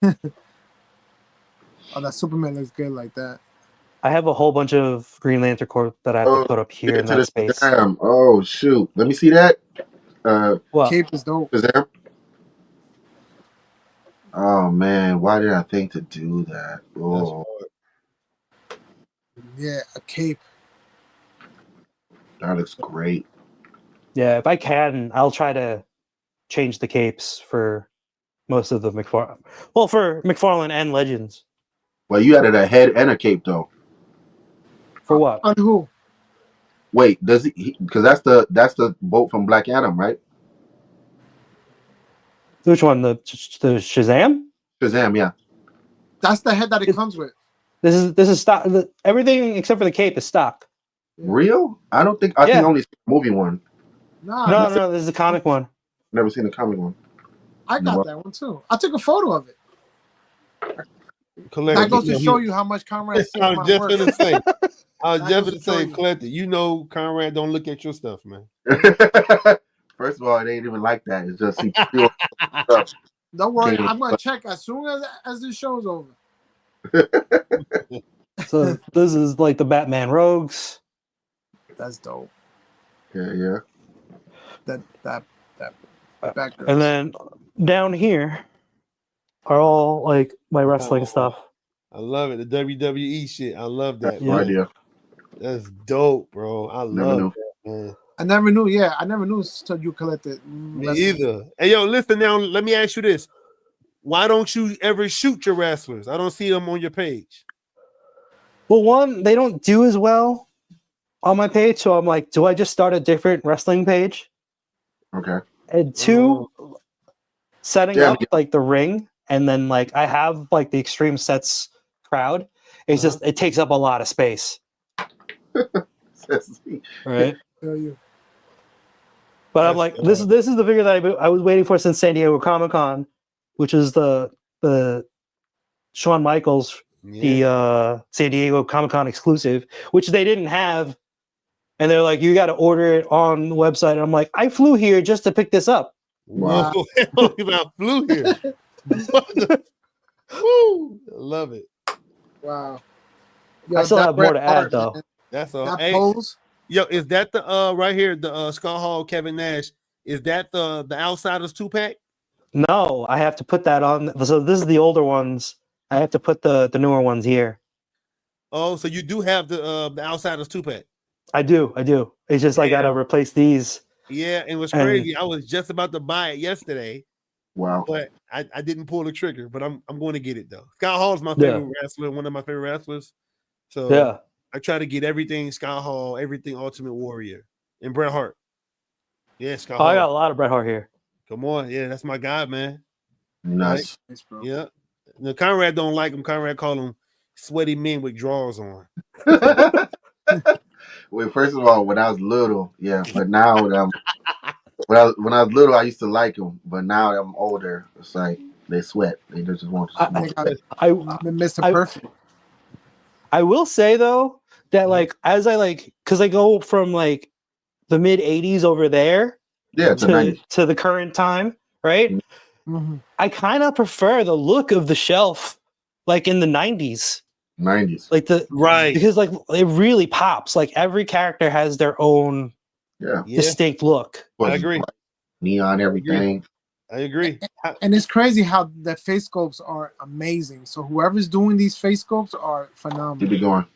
Oh, that Superman looks good like that. I have a whole bunch of Green Lantern Corps that I have to Oh, put up get here in into that the space. Shazam. Oh shoot. Let me see that. What? Cape is dope. Shazam. Oh man, why did I think to do that? Oh, Yeah, a cape. that looks great. Yeah, if I can, I'll try to change the capes for most of the McFarlane. Well, for McFarlane and Legends. Well, you added a head and a cape though. For what? On who? Wait, does he? Because that's the boat from Black Adam, right? Which one? The Shazam? Shazam, yeah. That's the head that it It- comes with. This is stock. Everything except for the cape is stock. Yeah. Real? I don't think. I think Yeah. I only seen the movie one. Nah, No, that's no, this is a comic one. Never seen the comic one. I got that one too. I took a photo of it. Collector, That goes to you know, show you how much Conrad sees I was my just work. gonna say. I was That just goes gonna to show say, you. Collector, you know Conrad don't look at your stuff, man. First of all, it ain't even like that. It's just he pure stuff. Don't worry, Can't I'm gonna check as soon as this show's over. So this is like the Batman Rogues. That's dope. Yeah. That back girls. And then down here are all like my wrestling Oh. stuff. I love it. The WWE shit. I love that. No Yeah. idea. That's dope, bro. I Never love knew. that, man. I never knew. Yeah, I never knew until you collected. Me either. Hey, yo, listen now. Let me ask you this: why don't you ever shoot your wrestlers? I don't see them on your page. Well, one, they don't do as well on my page, so I'm like, do I just start a different wrestling page? Okay. And two, setting Yeah, up like the ring, and then like I have like the extreme sets crowd. It's just it takes up a lot of space, right? Tell you. But I'm like, this is the figure that I was waiting for since San Diego Comic Con, which is the Shawn Michaels, the San Diego Comic Con exclusive, which they didn't have, and they're like, you got to order it on the website. And I'm like, I flew here just to pick this up. Wow. I flew here. Woo! I love it. Wow. I still have more to add, art, though. man. That's all. That Hey, pose. yo, is that the right here, the Scott Hall, Kevin Nash? Is that the Outsiders 2-pack? No, I have to put that on. So this is the older ones. I have to put the newer ones here. Oh, so you do have the Outsiders 2-pack. I do. It's just I gotta replace these. Yeah, it was crazy. I was just about to buy it yesterday. Wow. But I didn't pull the trigger, but I'm going to get it though. Scott Hall is my favorite wrestler, one of my favorite wrestlers. So I try to get everything Scott Hall, everything Ultimate Warrior, and Bret Hart. Yeah, Scott Hall. I got a lot of Bret Hart here. Come on, yeah, that's my guy, man. Nice. Nice, bro. Yeah. No, Conrad don't like him. Conrad call him sweaty men with drawers on. Well, first of all, when I was little, yeah, but now when I was little, I used to like them, but now that I'm older, it's like they sweat. They just want to sweat. I've been Mr. Perfect. I will say though that like as I like because I go from like the mid '80s over there, to the current time, right? Mm-hmm. I kind of prefer the look of the shelf, like in the '90s. Like because like it really pops. Like every character has their own distinct look. I agree. Neon, everything. I agree. And it's crazy how the face sculpts are amazing. So whoever's doing these face sculpts are phenomenal. Keep it going.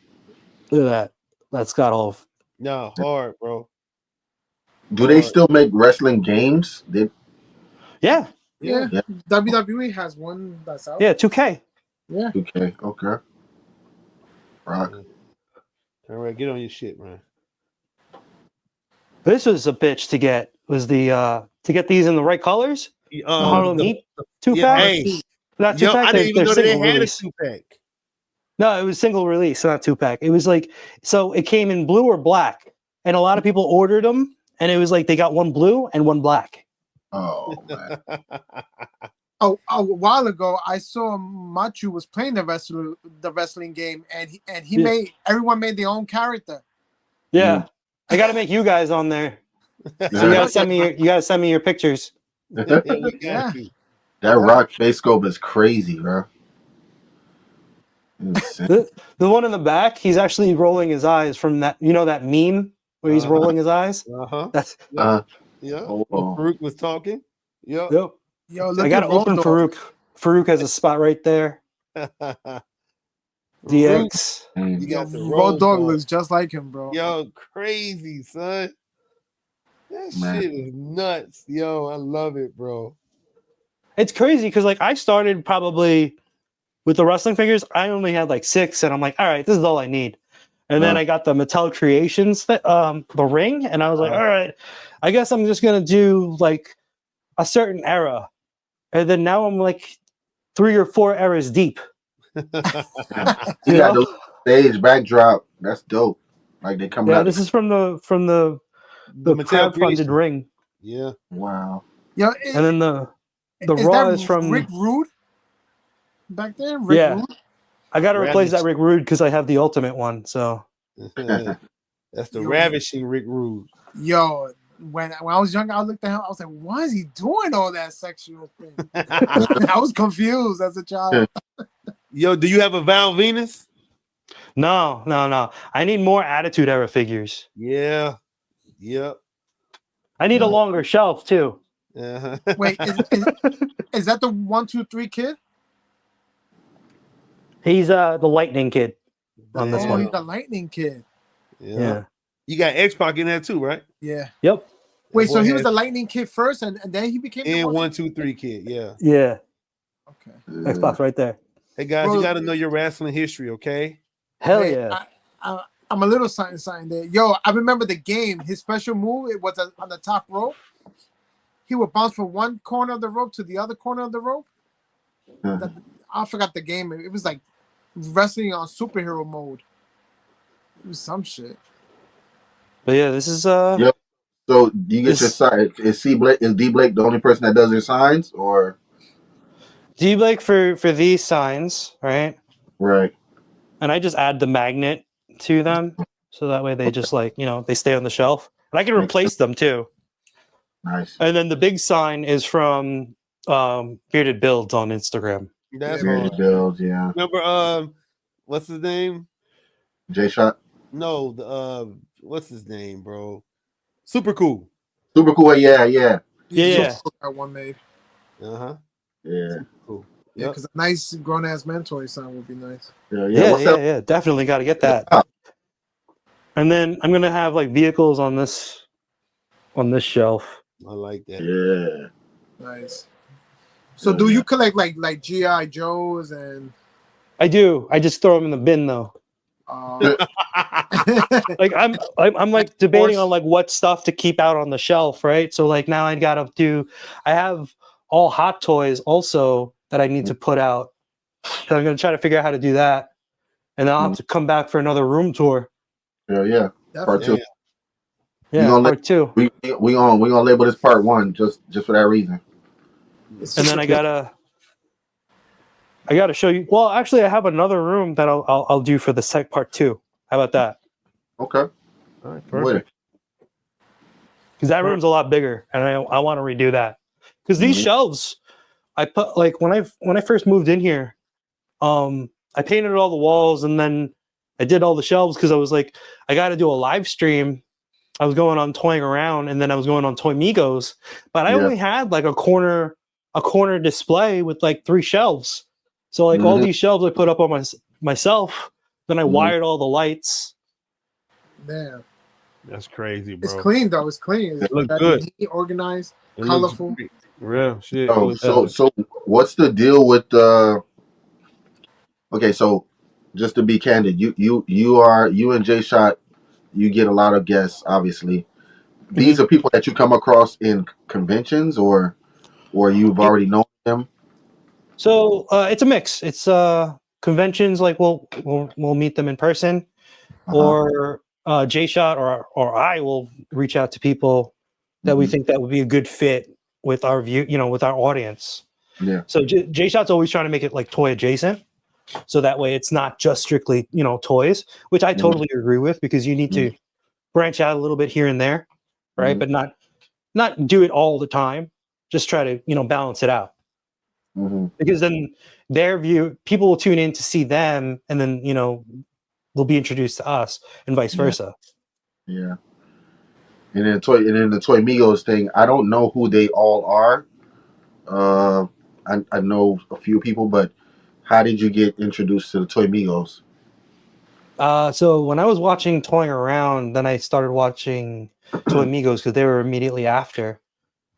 Look at that. That's got all. No, hard, bro. Do they still make wrestling games? Yeah. WWE has one that's out. Yeah, 2K. Yeah. 2K. Okay. Rock. All right, get on your shit, man. This was a bitch to get. Was the to get these in the right colors? Harlem Heat 2-pack. Not 2-pack. I didn't even know they had release. a 2-pack. No, it was single release, not 2-pack. It was like so. It came in blue or black, and a lot of people ordered them, and it was like they got one blue and one black. Oh man. A while ago, I saw Matchu was playing the wrestling game, and he made everyone made their own character. Yeah, I got to make you guys on there. So you gotta send me your pictures. Yeah. That rock face scope is crazy, bro. Insane. The one in the back, he's actually rolling his eyes from that. You know that meme where he's rolling his eyes. That's Uh, Yeah. oh, When Farouk was talking. Yep. yep. Yo, I look gotta at Road open Dogg. Farouk. Farouk has a spot right there. Farouk, DX. you Yo, got the Road Dogg Dogg. looks just like him, bro. Yo, crazy, son. That Man. shit is nuts. Yo, I love it, bro. It's crazy because like I started probably with the wrestling figures. I only had like 6, and I'm like, all right, this is all I need. And then I got the Mattel Creations, the ring, and I was like, all right, I guess I'm just gonna do like a certain era. And then now I'm like 3 or 4 eras deep. You You got know? the stage backdrop. That's dope. Like they coming Yeah, out. this is from the Mattel crowdfunded Creations. ring, Yeah. Wow. Yo, and then the is Raw that is from Rick Rude back there? Rick yeah. Rude? I got to replace that Ravish. Rick Rude because I have the ultimate one. So That's the Yo. ravishing Rick Rude. Yo, when I was young, I looked at him. I was like, "Why is he doing all that sexual thing?" I was confused as a child. Yo, do you have a Val Venus? no. I need more Attitude Era figures. Yeah. Yep. I need a longer shelf too. Uh-huh. Wait, is that the 1, 2, 3 kid? He's the Lightning Kid on this Oh, one. he's the Lightning Kid. Yeah. You got X-Pac in there too, right? Yeah. Yep. Wait, That so boy he was has- the Lightning Kid first, and then he became the and 1, 1, 2, 3 kid. Yeah. Yeah. Okay. Xbox right there. Hey guys, Bro, you got to know your wrestling history, okay? Hell Hey, yeah. I'm a little something there. Yo, I remember the game. His special move, it was on the top rope. He would bounce from one corner of the rope to the other corner of the rope. I forgot the game. It was like wrestling on superhero mode. It was some shit. But yeah, this is Yep. So do you get your This- sign? Is D Blake the only person that does your signs, or D Blake for these signs, right? right? And I just add the magnet to them so that way they just like, they stay on the shelf. And I can Makes replace them too. Nice. And then the big sign is from Bearded Builds on Instagram. That's Very hard. builds, yeah. Remember what's his name? J Shot. No, the what's his name, bro? Super cool. Super cool. Yeah, yeah, Yeah. That one made. Uh-huh. yeah, Cool. Yeah, because a nice grown-ass man toy sign would be nice. yeah. What's that? Yeah. Definitely got to get that. And then I'm gonna have like vehicles on this shelf. I like that. Yeah. Nice. So do you collect like G.I. Joes and I do. I just throw them in the bin though. Like I'm like debating on like what stuff to keep out on the shelf, right? So like now I have all Hot Toys also that I need to put out. So I'm gonna try to figure out how to do that, and then I'll have to come back for another room tour. Yeah. Part 2. Yeah, part 2. We gonna label this part 1 just for that reason. And then I gotta show you. Well, actually, I have another room that I'll do for the part 2. How about that? Okay. All right, perfect. Because that room's a lot bigger, and I want to redo that. Because these shelves, I put like when I first moved in here, I painted all the walls, and then I did all the shelves because I was like, I got to do a live stream. I was going on Toying Around, and then I was going on Toy Migos, but I only had like a corner display with like 3 shelves. So like all these shelves I put up on myself. Then I wired all the lights. Damn. That's crazy, bro. It's clean though. It's clean. It looks good. Neat, organized, It colorful. looks real shit. Oh, so what's the deal with okay, so just to be candid, you and J Shot, you get a lot of guests, obviously. These are people that you come across in conventions or you've already known them? So it's a mix. It's conventions like we'll meet them in person, or J Shot or I will reach out to people that we think that would be a good fit with our with our audience. Yeah. So J Shot's always trying to make it like toy adjacent, so that way it's not just strictly toys, which I totally agree with, because you need to branch out a little bit here and there, right? But not do it all the time. Just try to balance it out. Because then people will tune in to see them, and then they'll be introduced to us, and vice versa. Yeah. And then the Toy Migos thing, I don't know who they all are. I know a few people, but how did you get introduced to the Toy Migos? So when I was watching Toying Around, then I started watching Toy Migos because they were immediately after.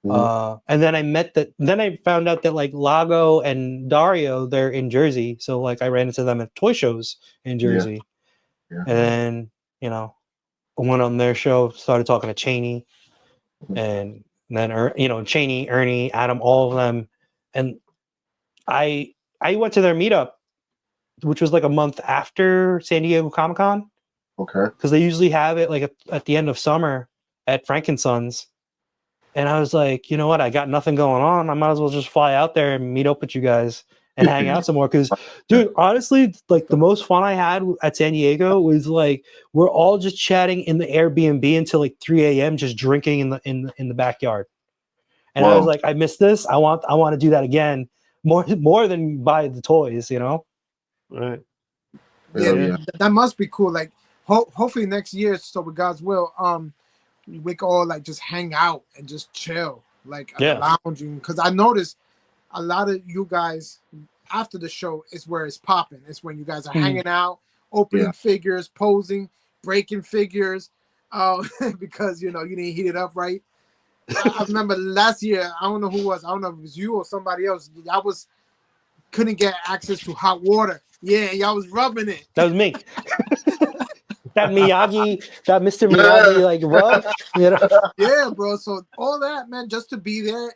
And then I found out that like Lago and Dario, they're in Jersey. So like I ran into them at toy shows in Jersey. Yeah. And then, I went on their show, started talking to Cheney, and then Cheney, Ernie, Adam, all of them. And I went to their meetup, which was like a month after San Diego Comic-Con. Okay. Because they usually have it like at the end of summer at Frankensons. And I was like, you know what? I got nothing going on. I might as well just fly out there and meet up with you guys and hang out some more. Because, dude, honestly, like the most fun I had at San Diego was like we're all just chatting in the Airbnb until like 3 a.m. just drinking in the backyard. And I was like, I miss this. I want to do that again more than buy the toys, Right. Yeah, that must be cool. Like, hopefully next year, so with God's will, we can all like just hang out and just chill, like at the lounging. Because I noticed a lot of you guys after the show is where it's popping. It's when you guys are hanging out, opening figures, posing, breaking figures, because you didn't heat it up right. I remember last year, I don't know who it was. I don't know if it was you or somebody else. Couldn't get access to hot water. Yeah, y'all was rubbing it. That was me. That Mr. Miyagi like rub, Yeah, bro. So all that, man, just to be there,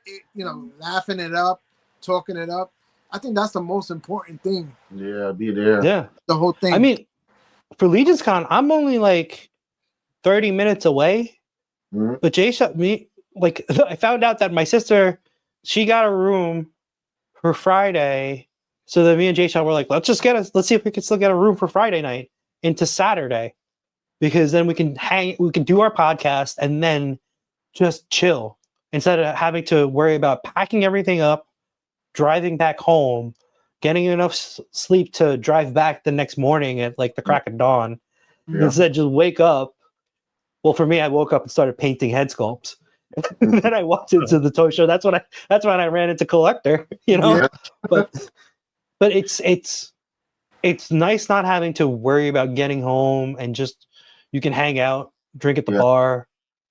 laughing it up, talking it up. I think that's the most important thing. Yeah, be there. Yeah, the whole thing. I mean, for Legion's Con, I'm only like 30 minutes away. But Jay shot me. Like, I found out that my sister, she got a room for Friday. So then me and Jay Sean were like, let's see if we can still get a room for Friday night into Saturday. Because then we can do our podcast and then just chill instead of having to worry about packing everything up, driving back home, getting enough sleep to drive back the next morning at like the crack of dawn. Yeah. Instead, just wake up. Well, for me, I woke up and started painting head sculpts. And then I walked into the toy show. That's when I ran into Collector, Yeah. But it's nice not having to worry about getting home and just you can hang out, drink at the bar.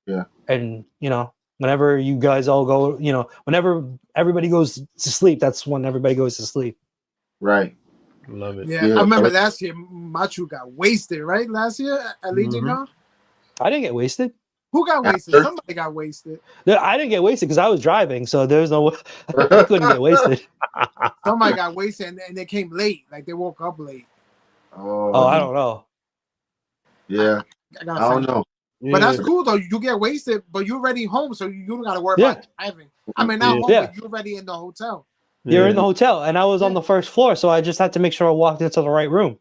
Yeah. And whenever you guys all go, whenever everybody goes to sleep, that's when everybody goes to sleep. Right. Love it. Yeah. I remember last year Matchu got wasted, right? Last year at Legion Con? I didn't get wasted. Who got wasted? Somebody got wasted. I didn't get wasted because I was driving, so there's no I couldn't get wasted. Somebody got wasted and they came late, like they woke up late. Oh, I don't know. Yeah, I don't know. But that's cool though. You get wasted, but you're already home, so you don't got to worry about driving. I mean, not home, but you're already in the hotel. You're in the hotel, and I was on the first floor, so I just had to make sure I walked into the right room.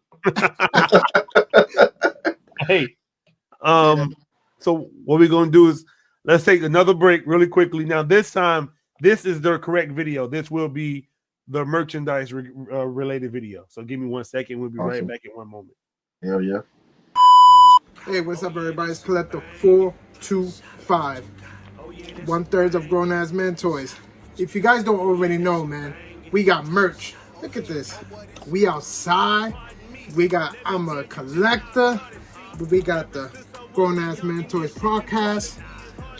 Hey, so what we're gonna do is let's take another break really quickly. Now, this time, this is the correct video. This will be the merchandise related video. So give me 1 second. We'll be right back in one moment. Hell yeah. Hey, what's up, everybody? It's Collector 425. 1/3 of Grown Ass Men Toys. If you guys don't already know, man, we got merch. Look at this. We outside. We got I'm a Collector. We got the Grown Ass Men Toys podcast.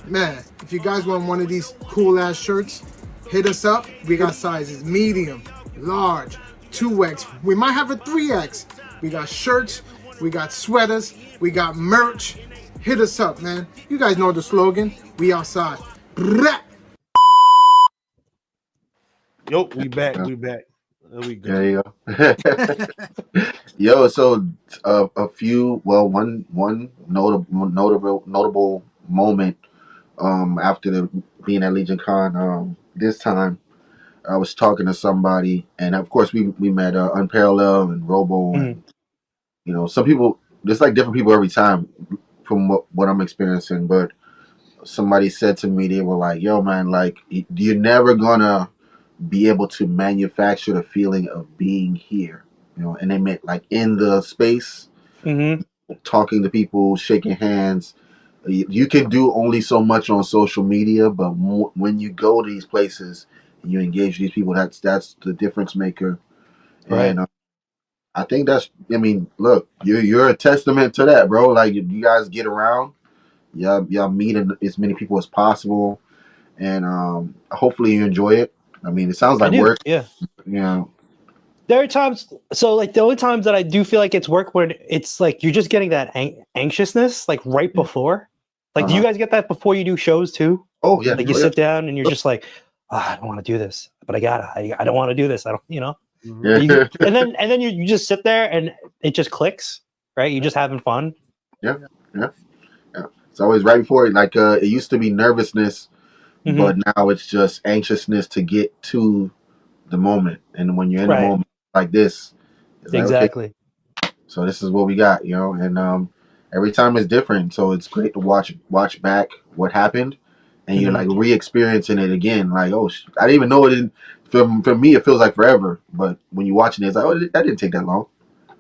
Man, if you guys want one of these cool ass shirts, hit us up. We got sizes medium, large, 2X. We might have a 3X. We got shirts. We got sweaters. We got merch. Hit us up, man. You guys know the slogan. We outside. Blah. Yo, we back. We back. There we go. There you go. Yo, so one notable moment after being at Legion Con this time, I was talking to somebody, and of course we met Unparalleled and Robo, and some people. There's like different people every time from what I'm experiencing, but somebody said to me, they were like, "Yo, man, like you're never gonna be able to manufacture the feeling of being here, you know, and they meant like in the space, Mm-hmm. talking to people, shaking hands. You can do only so much on social media, but when you go to these places and you engage these people, that's the difference maker. Right. And I think that's. I mean, look, you're a testament to that, bro. Like you guys get around, y'all meet as many people as possible, and hopefully you enjoy it. I mean, it sounds I like do. work. Yeah. You know. There are times, so like the only times that I do feel like it's work when it's like you're just getting that anxiousness like right before. Like, do you Uh-huh. guys get that before you do shows too? Oh yeah. Like you Oh yeah. sit down and you're just like, "Ah, I don't want to do this, but I gotta. I don't want to do this. I don't, you know. Mhm. But Yeah. and then you just sit there and it just clicks, right? You're just having fun. Yeah. Yeah. Yeah. It's always right before it. Like it used to be nervousness, Hmm. but now it's just anxiousness to get to the moment. And when you're in the Right. moment like this, it's like, okay, Exactly. so this is what we got, you know. And every time it's different, so it's great to watch back what happened, and you're Mhm. like re-experiencing it again. Like, oh, I didn't even know it. Didn't, for me, it feels like forever, but when you're watching it, it's like, oh, that didn't take that long,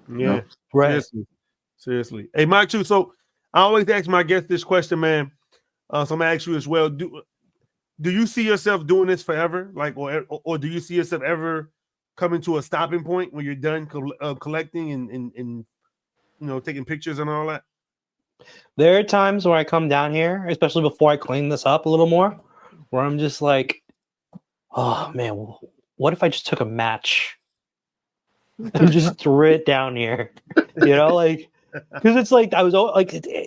you Yeah, know. Right. seriously. Hey, Matchu. So I always ask my guests this question, man. So I'm gonna ask you as well. Do you see yourself doing this forever? Like, or do you see yourself ever coming to a stopping point when you're done collecting and taking pictures and all that? There are times where I come down here, especially before I clean this up a little more, where I'm just like, oh man, what if I just took a match and just threw it down here? You know, like, because it's like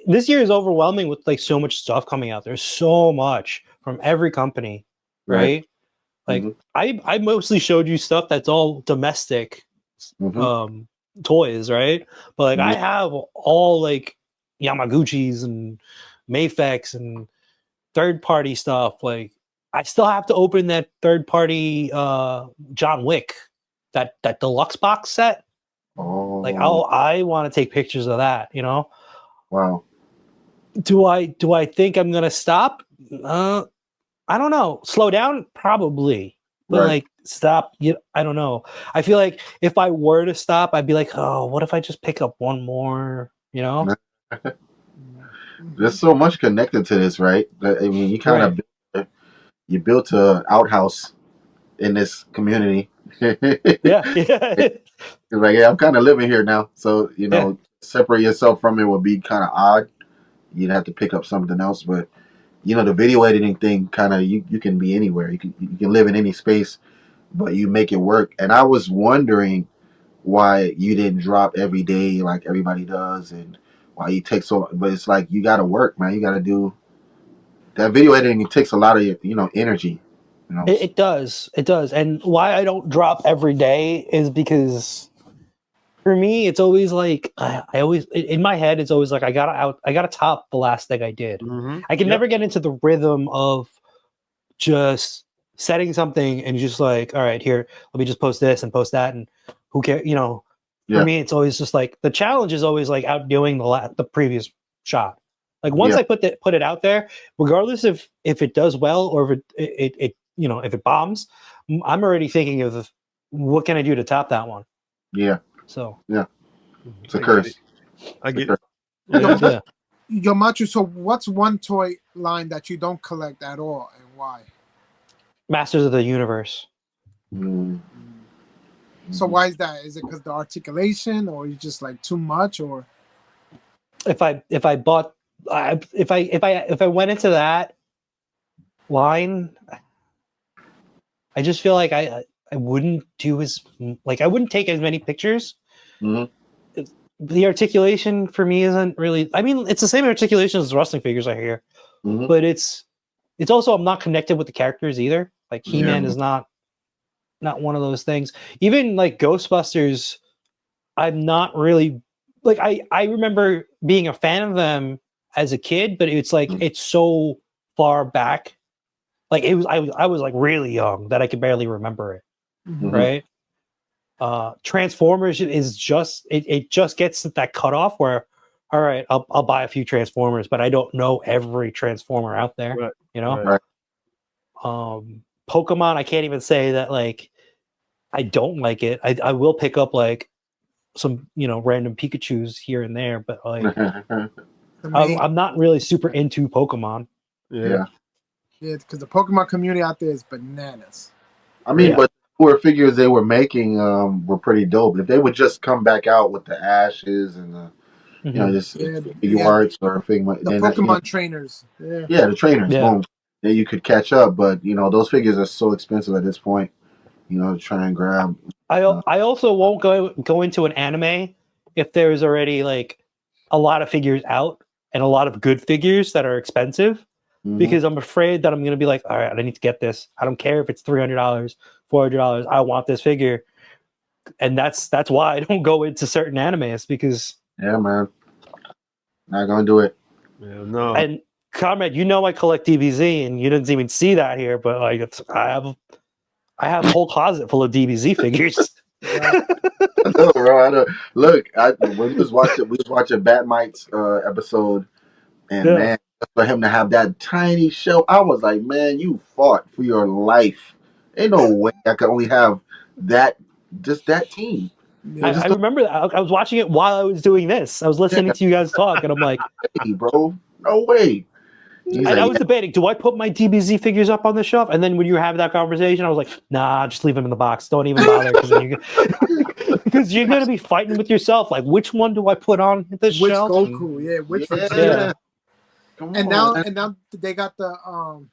this year is overwhelming with like so much stuff coming out. There's so much from every company, Right. right? Like Mm-hmm. I mostly showed you stuff that's all domestic Mm-hmm. um toys, right? But like I Yeah. have all like Yamaguchis and Mafex and third party stuff. Like I still have to open that third party John Wick, that deluxe box set. Like Oh, I want to take pictures of that, you know? wow. Do I think I'm gonna stop? I don't know. Slow down, probably. But Right. like stop, I don't know. I feel like if I were to stop, I'd be like, oh, what if I just pick up one more, you know? There's so much connected to this, right? I mean, you kind Right. of you built a outhouse in this community. Yeah. Yeah. It's like, yeah, I'm kind of living here now. So, Yeah. separate yourself from it would be kind of odd. You'd have to pick up something else. But, the video editing thing kind of, you can be anywhere. You can live in any space, but you make it work. And I was wondering why you didn't drop every day like everybody does and why you take so, but it's like, you got to work, man. You got to do that video editing. It takes a lot of, energy, you know. It does. It does. And why I don't drop every day is because for me, it's always like I always in my head, it's always like I gotta top the last thing I did. Mm-hmm. I can never get into the rhythm of just setting something and just like, all right, here, let me just post this and post that, and who cares? For Yeah. me, it's always just like the challenge is always like outdoing the previous shot. Like once Yeah. I put it out there, regardless if it does well or if it if it bombs, I'm already thinking of what can I do to top that one. Yeah. So Yeah. It's a I get curse. it. I It's a get curse. it. Yeah. yeah. Yo, Machu, so what's one toy line that you don't collect at all and why? Masters of the Universe. Mm. So why is that? Is it because the articulation, or you just like too much, or? If I bought if I went into that line, I just feel like I wouldn't do as like I wouldn't take as many pictures. Mm-hmm. The articulation for me isn't really. I mean, it's the same articulation as the wrestling figures I hear, Mm-hmm. but it's also I'm not connected with the characters either. Like He-Man is not one of those things. Even like Ghostbusters, I'm not really like I remember being a fan of them as a kid, but it's like it's so far back. Like I was like really young that I could barely remember it. Mm-hmm. Right? Transformers is just it just gets that cutoff where all right, I'll buy a few Transformers, but I don't know every Transformer out there. Right. You know? Right. Right. Pokemon, I can't even say that like I don't like it. I will pick up like some random Pikachus here and there, but like I'm not really super into Pokemon. Yeah. Yeah, because the Pokemon community out there is bananas. I mean, Yeah. but the newer figures they were making were pretty dope. If they would just come back out with the ashes and the, just figure arts or Figma, The then Pokemon trainers. Yeah. yeah, the trainers, Yeah. boom, then you could catch up. But those figures are so expensive at this point. To try and grab. I also won't go into an anime if there's already like a lot of figures out and a lot of good figures that are expensive, because I'm afraid that I'm going to be like, all right, I need to get this. I don't care if it's $300, $400. I want this figure, and that's why I don't go into certain animes, because yeah, man, not gonna do it. Yeah, no. And Comrade, I collect DBZ, and you didn't even see that here, but like I have a whole closet full of DBZ figures. I know, bro. I know. Look, when we was watching Batmite's episode, and man, for him to have that tiny show, I was like, man, you fought for your life. Ain't no way I could only have just that team. I remember that. I was watching it while I was doing this. I was listening to you guys talk, and I'm like, hey, bro, no way. And I was debating, do I put my DBZ figures up on the shelf? And then when you have that conversation, I was like, nah, just leave them in the box. Don't even bother, because you're going to be fighting with yourself. Like, which one do I put on the shelf? Which Goku? Yeah, which Vegeta? Yeah. And now they got the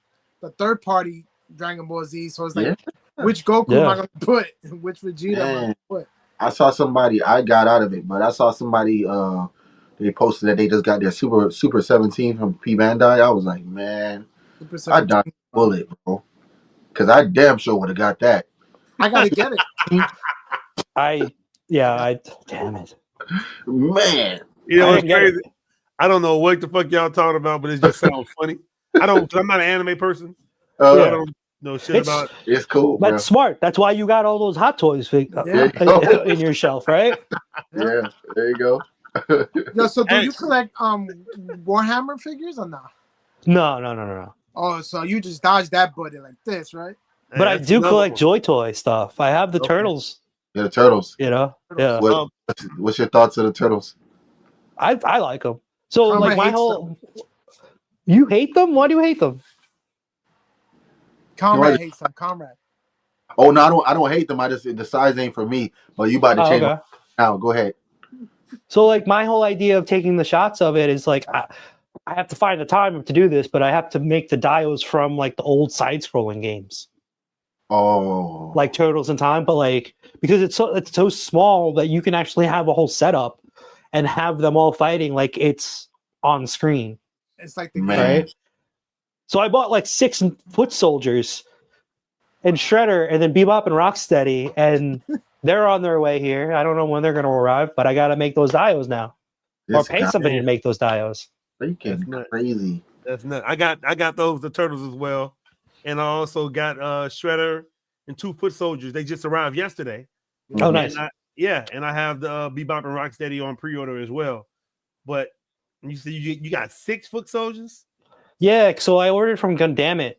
third party Dragon Ball Z. So it's like, which Goku am I going to put? Which Vegeta am I going to put? I saw somebody. I got out of it, but I saw somebody. They posted that they just got their Super 17 from P Bandai. I was like, man, I dodged a bullet, bro. Because I damn sure would have got that. I gotta get it. Damn it, man. It's crazy. I don't know what the fuck y'all talking about, but it just sounds funny. I'm not an anime person. I don't know shit about it. It's cool. That's smart. That's why you got all those Hot Toys in your shelf, right? Yeah, there you go. So do you collect Warhammer figures or not? No. Oh, so you just dodged that bullet like this, right? But I do collect Joy Toy stuff. I have the turtles. Yeah, the turtles. Yeah. What's your thoughts of the turtles? I like them. So like my whole, you hate them? Why do you hate them? Comrade hates them. Comrade. Oh no, I don't hate them. The size ain't for me. But you about to change now. Go ahead. So like my whole idea of taking the shots of it is like I have to find the time to do this, but I have to make the dios from like the old side-scrolling games. Oh, like Turtles in Time, but like because it's so small that you can actually have a whole setup and have them all fighting like it's on screen. It's like the man. game. Right? So I bought like 6 foot soldiers and Shredder and then Bebop and Rocksteady, and they're on their way here. I don't know when they're going to arrive, but I got to make those dios now, or pay somebody to make those dios. Freaking crazy. That's nuts. I got the turtles as well, and I also got Shredder and 2 foot soldiers. They just arrived yesterday. Oh, nice. And I have the Bebop and Rocksteady on pre-order as well. But you said you got 6 foot soldiers? Yeah, so I ordered from GAMT,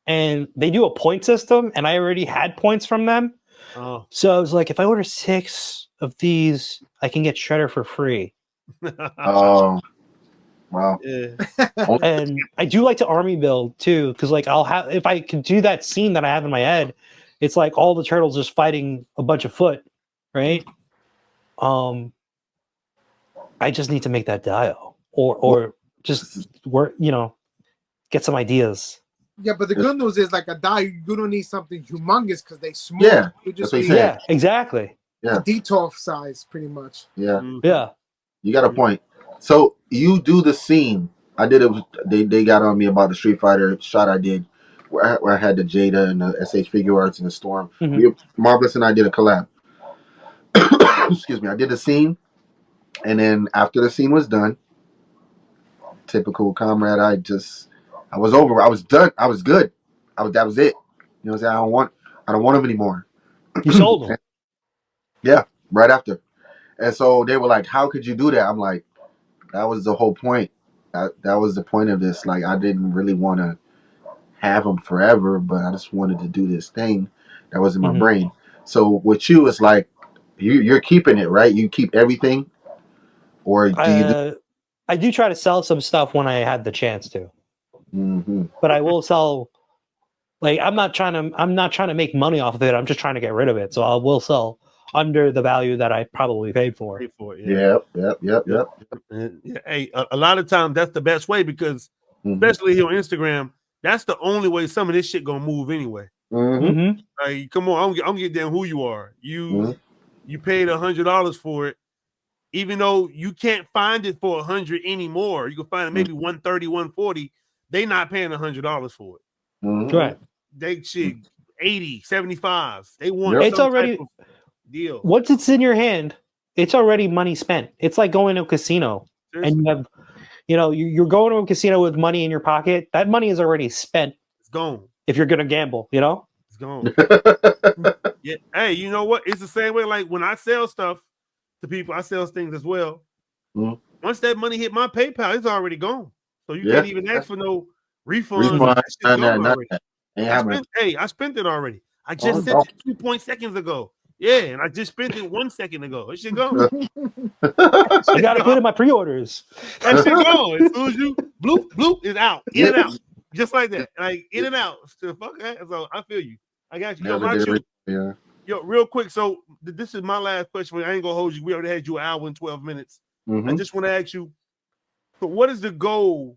and they do a point system, and I already had points from them. Oh. So I was like, if I order 6 of these, I can get Shredder for free. Oh, wow. Yeah. And I do like to army build too, because like if I can do that scene that I have in my head, it's like all the turtles just fighting a bunch of foot, right? I just need to make that dio, or just work, get some ideas. Yeah, but the good news is like a die, you don't need something humongous because they small. Yeah, you just that's what need Yeah, exactly. a D12 size, pretty much. Yeah, Yeah. You got a point. So you do the scene. I did it. They got on me about the Street Fighter shot I did, where I had the Jada and the SH Figure Arts and the Storm. Marvelous and I did a collab. Excuse me. I did the scene, and then after the scene was done, typical Comrade, I was over. I was done. I was good. That was it. You know what I'm saying? I don't want them anymore. You sold them. Yeah, right after. And so they were like, "How could you do that?" I'm like, "That was the whole point. That was the point of this. Like, I didn't really want to have them forever, but I just wanted to do this thing that was in my Mhm. brain. So with you, it's like you're keeping it, right? You keep everything, or do you? I do try to sell some stuff when I had the chance to, Mm-hmm. but I will sell. Like I'm not trying to make money off of it. I'm just trying to get rid of it. So I will sell under the value that I probably paid for. Pay for it, yeah. Yep. And, yeah, hey, a lot of times that's the best way because, Mm-hmm. especially here on Instagram, that's the only way some of this shit gonna move anyway. Mm-hmm. Mm-hmm. Like, come on, I'm getting down who you are. Mm-hmm. You paid $100 for it, even though you can't find it for $100 anymore. You can find it maybe 130, 140. They not paying $100 for it. Mm-hmm. Right. They shit 80, 75. They want Yep. It's some already type of deal. once it's in your hand, it's already money spent. It's like going to a casino Seriously. and you have, you're going to a casino with money in your pocket. That money is already spent It's gone. if you're gonna gamble. It's gone. Yeah. Hey, you know what? It's the same way. Like when I sell stuff to people, I sell things as well. Mhm. Once that money hit my PayPal, it's already gone. So you Yeah. can't even ask for no refunds. Refund, That shit's none gone of already. that. Ain't happening. I spent it already. I just Oh, sent it 2 seconds ago. Yeah, and I just spent it 1 second ago. It should go. I gotta put in my pre-orders. That shit go. As soon as you bloop is out, in and out, just like that, like in and out. So fuck that. So I feel you. I got you. Yo, Never did Matchu, it. Yeah. yo, real quick. So this is my last question. I ain't gonna hold you. We already had you an hour and 12 minutes. Mm-hmm. I just want to ask you. So what is the goal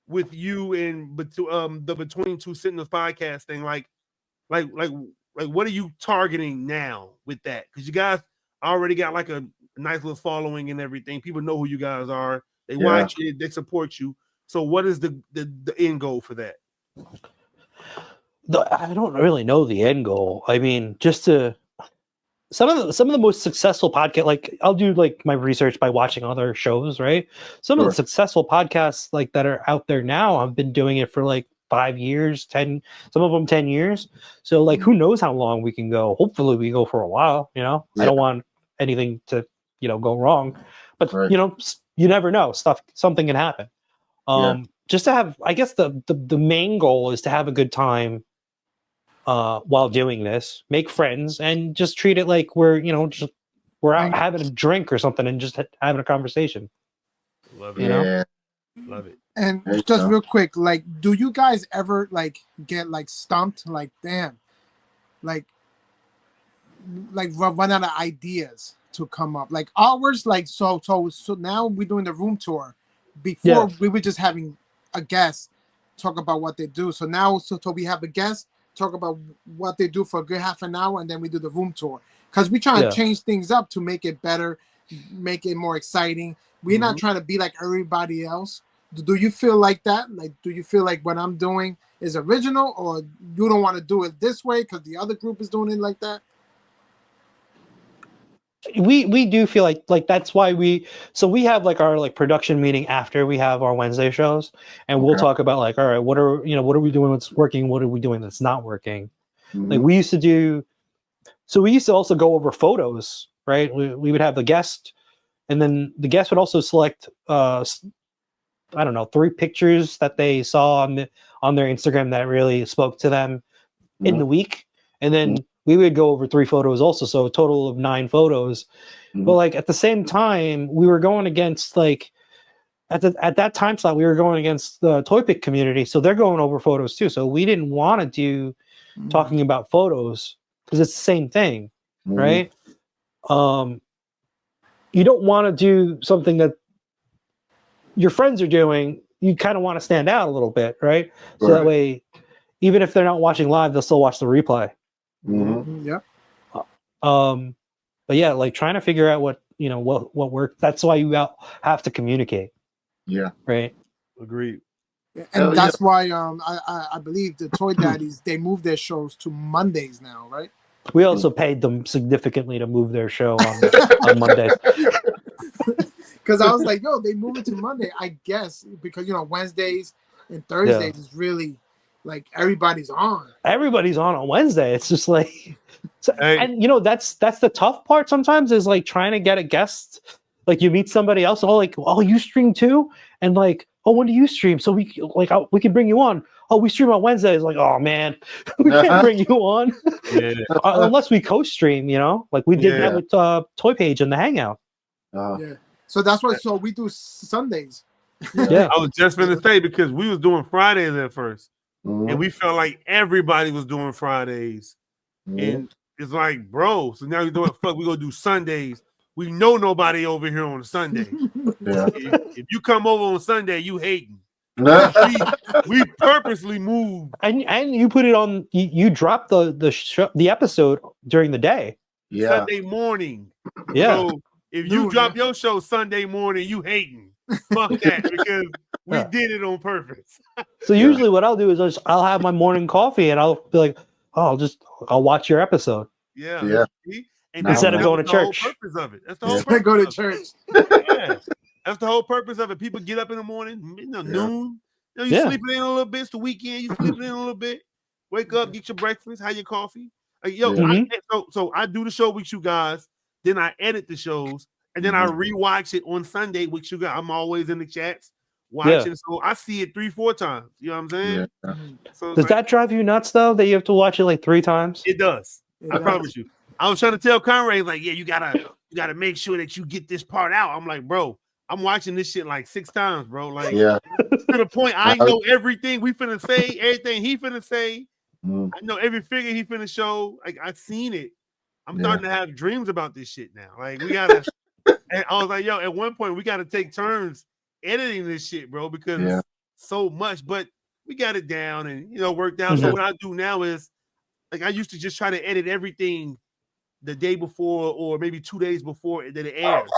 with you and the Between Two Sentinels podcast thing? Like what are you targeting now with that? Because you guys already got like a nice little following and everything. People know who you guys are. They watch it. They support you. So what is the end goal for that? I don't really know the end goal. I mean, just to some of the most successful podcast, like I'll do like my research by watching other shows, right? Some of the successful podcasts like that are out there now, I've been doing it for like 5 years, 10, some of them 10 years. So like, who knows how long we can go? Hopefully we go for a while, I don't want anything to, go wrong, but you never know, something can happen. Just to have, I guess the main goal is to have a good time while doing this, make friends, and just treat it like we're out having a drink or something and just having a conversation. Love it. Love it. And just real quick, like, do you guys ever like get like stumped? Like, damn, like run out of ideas to come up. Like ours, like so now we're doing the room tour. Before we were just having a guest talk about what they do. So now so we have a guest talk about what they do for a good half an hour, and then we do the room tour because we try to change things up to make it better, make it more exciting. We're not trying to be like everybody else. Do you feel like that? Like, do you feel like what I'm doing is original, or you don't want to do it this way because the other group is doing it like that? We do feel like that's why we have like our like production meeting after we have our Wednesday shows, and we'll talk about like, all right, what are we doing that's working, what are we doing that's not working. Like we used to also go over photos, right? We would have the guest, and then the guest would also select I don't know, 3 pictures that they saw on their Instagram that really spoke to them in the week, and then we would go over 3 photos also, so a total of 9 photos. But like at the same time, we were going against like at that time slot, we were going against the Toy Pick community, so they're going over photos too. So we didn't want to do talking about photos because it's the same thing, right? You don't want to do something that your friends are doing. You kind of want to stand out a little bit, right? So that way, even if they're not watching live, they'll still watch the replay. But yeah, like trying to figure out what works. That's why you have to communicate. Right. Agreed. And that's why I believe the Toy Daddies, they moved their shows to Mondays now, right? We also paid them significantly to move their show on Mondays. Because I was like, yo, they moved it to Monday, I guess, because Wednesdays and Thursdays is really like everybody's on. Everybody's on Wednesday. It's just like, and that's the tough part sometimes is like trying to get a guest. Like you meet somebody else, like, oh, you stream too, and like oh, when do you stream? So we can bring you on. Oh, we stream on Wednesdays. Like, oh man, we can't bring you on Yeah. unless we co-stream. Like we did Yeah. that with Toy Page and the Hangout. Yeah. So that's why. So we do Sundays. Yeah. I was just gonna say because we was doing Fridays at first, Mhm. and we felt like everybody was doing Fridays, Mhm. and it's like, bro, so now we're doing fuck. We gonna do Sundays. We know nobody over here on Sunday. Yeah. If you come over on Sunday, you hating. We purposely moved. And you put it on. You dropped the episode during the day. Yeah. Sunday morning. Yeah. So if you drop your show Sunday morning, you hating. Fuck that because we Yeah. did it on purpose. So usually what I'll do is I'll have my morning coffee and I'll be like, oh, I'll watch your episode. Yeah. Yeah. See? And Instead of that going was to the whole church. purpose of it. That's the whole Yeah. purpose. Go to of it. church. Yeah. That's the whole purpose of it. People get up in the morning, noon. You Yeah. sleeping in a little bit. It's the weekend. You sleeping in a little bit. Wake up, get your breakfast, have your coffee. Like, yo, Yeah. so I do the show with you guys. Then I edit the shows, and then I rewatch it on Sunday with you guys. I'm always in the chats watching, so I see it 3-4 times. You know what I'm saying? Yeah. So Does that drive you nuts though? That you have to watch it like 3 times? It does. It I does. promise you. I was trying to tell Conrad, like, yeah, you gotta make sure that you get this part out. I'm like, bro, I'm watching this shit like 6 times, bro. Like, Yeah. to the point I know everything we finna say, everything he finna say. Mm. I know every figure he finna show. Like, I've seen it. I'm starting to have dreams about this shit now. Like, we gotta. And I was like, yo, at one point we gotta take turns editing this shit, bro, because it's so much. But we got it down and worked out. So what I do now is, like, I used to just try to edit everything the day before or maybe 2 days before that it airs.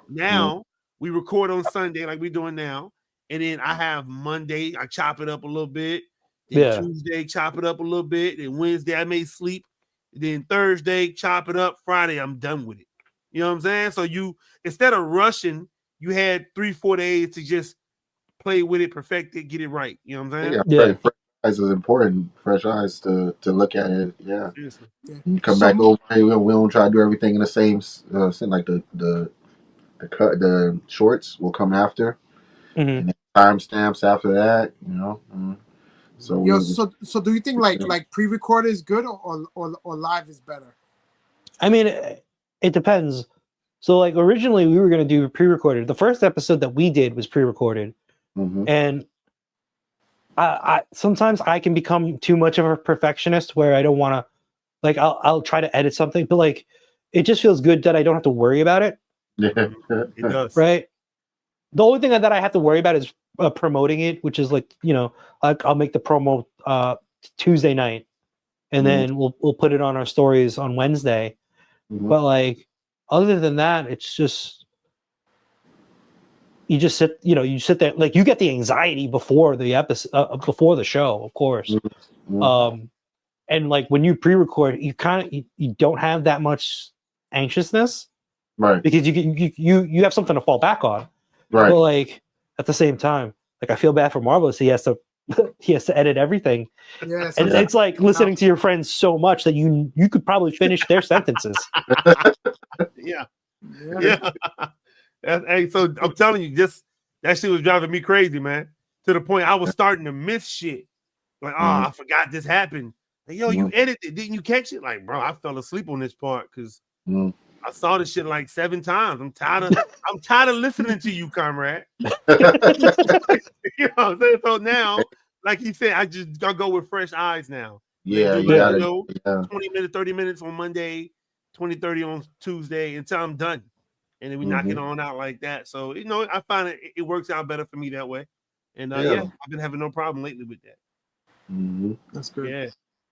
Now we record on Sunday like we're doing now, and then I have Monday, I chop it up a little bit. Then Tuesday, chop it up a little bit. Then Wednesday, I may sleep. Then Thursday, chop it up. Friday, I'm done with it. You know what I'm saying? So you, instead of rushing, you had 3-4 days to just play with it, perfect it, get it right. You know what I'm saying? Yeah. Fresh eyes is important. Fresh eyes to look at it. Yeah. Seriously. You come back over. We don't try to do everything in the same. Like the shorts will come after, and then timestamps after that. So so do you think like pre-recorded is good or live is better? I mean, it depends. So like originally we were going to do pre-recorded. The first episode that we did was pre-recorded, and I sometimes I can become too much of a perfectionist where I don't want to, like, I'll try to edit something, but like it just feels good that I don't have to worry about it. It does. Right. The only thing that I have to worry about is promoting it, which is like, I'll make the promo Tuesday night, and then we'll put it on our stories on Wednesday. But like, other than that, it's just you sit there, like, you get the anxiety before the episode, before the show, of course. And like when you pre-record, you don't have that much anxiousness, right? Because you have something to fall back on, right? But like at the same time, like, I feel bad for Marvelous. He has to edit everything. Yes, and it's like listening to your friends so much that you could probably finish their sentences. Yeah. Hey, so I'm telling you, just that shit was driving me crazy, man. To the point I was starting to miss shit. Like, I forgot this happened. Like, yo, you edited, didn't you catch it? Like, bro, I fell asleep on this part because I saw this shit like 7 times. I'm tired of listening to you, comrade. You know what I'm saying? So now, like he said, I go with fresh eyes now. Yeah, do, like, 20 minutes, 30 minutes on Monday, 20, 30 on Tuesday until I'm done. And then we knock it on out like that. So, I find it works out better for me that way. And I've been having no problem lately with that. That's good. Yeah.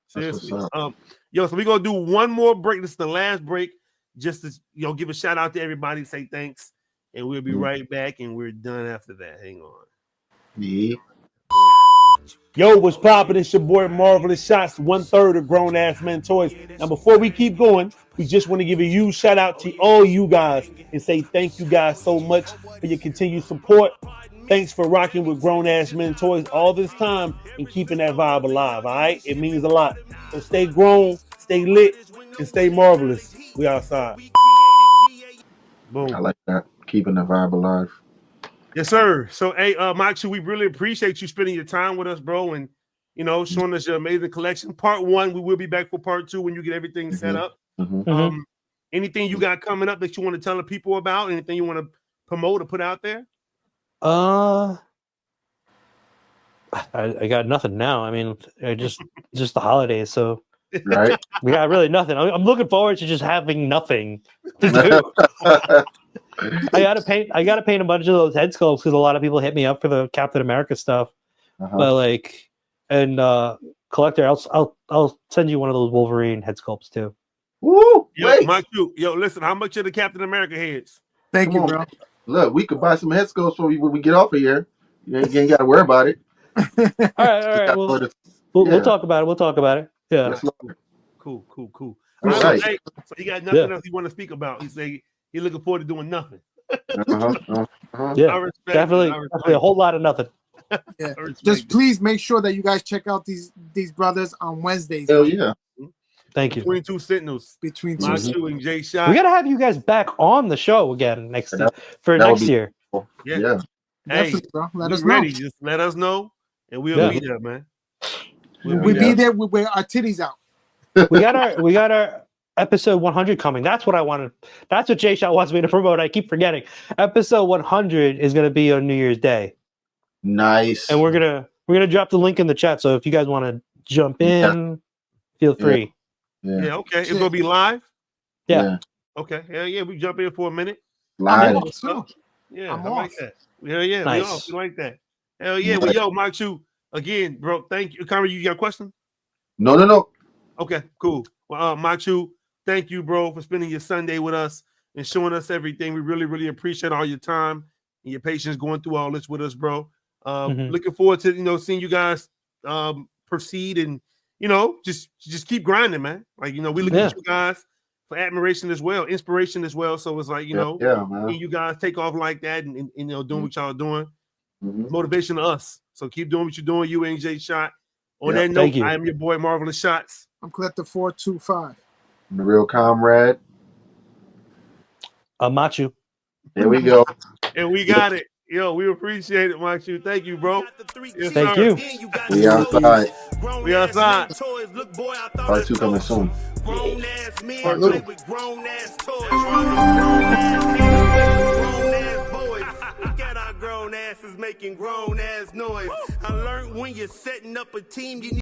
Seriously. So we're gonna do one more break. This is the last break. Just to give a shout out to everybody, say thanks, and we'll be right back, and we're done after that. Hang on. Yeah. Yo, what's poppin'? It's your boy Marvelous Shots, 1/3 of Grown Ass Men Toys. Now, before we keep going, we just want to give a huge shout out to all you guys and say thank you guys so much for your continued support. Thanks for rocking with Grown Ass Men Toys all this time and keeping that vibe alive. All right, it means a lot. So stay grown, stay lit, and stay marvelous. We outside. Boom. I like that. Keeping the vibe alive. Yes, sir. So, hey, Matchu, we really appreciate you spending your time with us, bro, and showing us your amazing collection. Part 1, we will be back for part 2 when you get everything set up. Anything you got coming up that you want to tell the people about? Anything you want to promote or put out there? I got nothing now. I mean, just the holidays, so Right. we got really nothing. I'm looking forward to just having nothing to do. I gotta paint a bunch of those head sculpts because a lot of people hit me up for the Captain America stuff. But like, and collector, I'll send you one of those Wolverine head sculpts too. Woo! Yo, listen, how much are the Captain America heads? Thank you, bro. Look, we could buy some head sculpts for you when we get off of here. You ain't got to worry about it. All right. We'll talk about it. Yeah. Cool. All right. Hey, so he got nothing else he want to speak about. He say he's looking forward to doing nothing. Yeah, definitely a whole lot of nothing. Yeah. Just please make sure that you guys check out these brothers on Wednesdays. Hell yeah. Thank you. Between 2 Sentinels. Between Matchu and Jay Shot. We gotta have you guys back on the show again next year. Cool. Yeah. Hey, bro. Let us ready. know. Just let us know, and we'll be there, man. We'll be there with our titties out. We got our episode 100 coming. That's what I wanted. That's what Jay Shot wants me to promote. I keep forgetting. Episode 100 is gonna be on New Year's Day. Nice. And we're gonna drop the link in the chat. So if you guys want to jump in, feel free. Yeah. Okay. It's gonna be live. Yeah. Okay. Hell yeah. We jump in for a minute. Live. Yeah. I'm I like that. Hell yeah. Nice. We like that. Hell yeah. Well, yo, Matchu, again, bro. Thank you. Conrad, you got a question? No. Okay. Cool. Well, Matchu, thank you, bro, for spending your Sunday with us and showing us everything. We really, really appreciate all your time and your patience going through all this with us, bro. Looking forward to seeing you guys proceed and just keep grinding, man. Like we look at you guys for admiration as well, inspiration as well. So it's like man. you guys take off like that and doing what y'all doing, motivation to us. So keep doing what you're doing. You and Jay Shot. On that note, I am your boy Marvelous Shots. I'm Collector 425. The real comrade. Matchu. Here we go. And we got it. Yo, we appreciate it, Matchu. Thank you, bro. Yes, thank you. We outside. We outside. Part 2 coming soon. Grown ass men play with grown ass toys. Grown ass boys. Look at our grown asses making grown ass noise. I learned when you're setting up a team, you need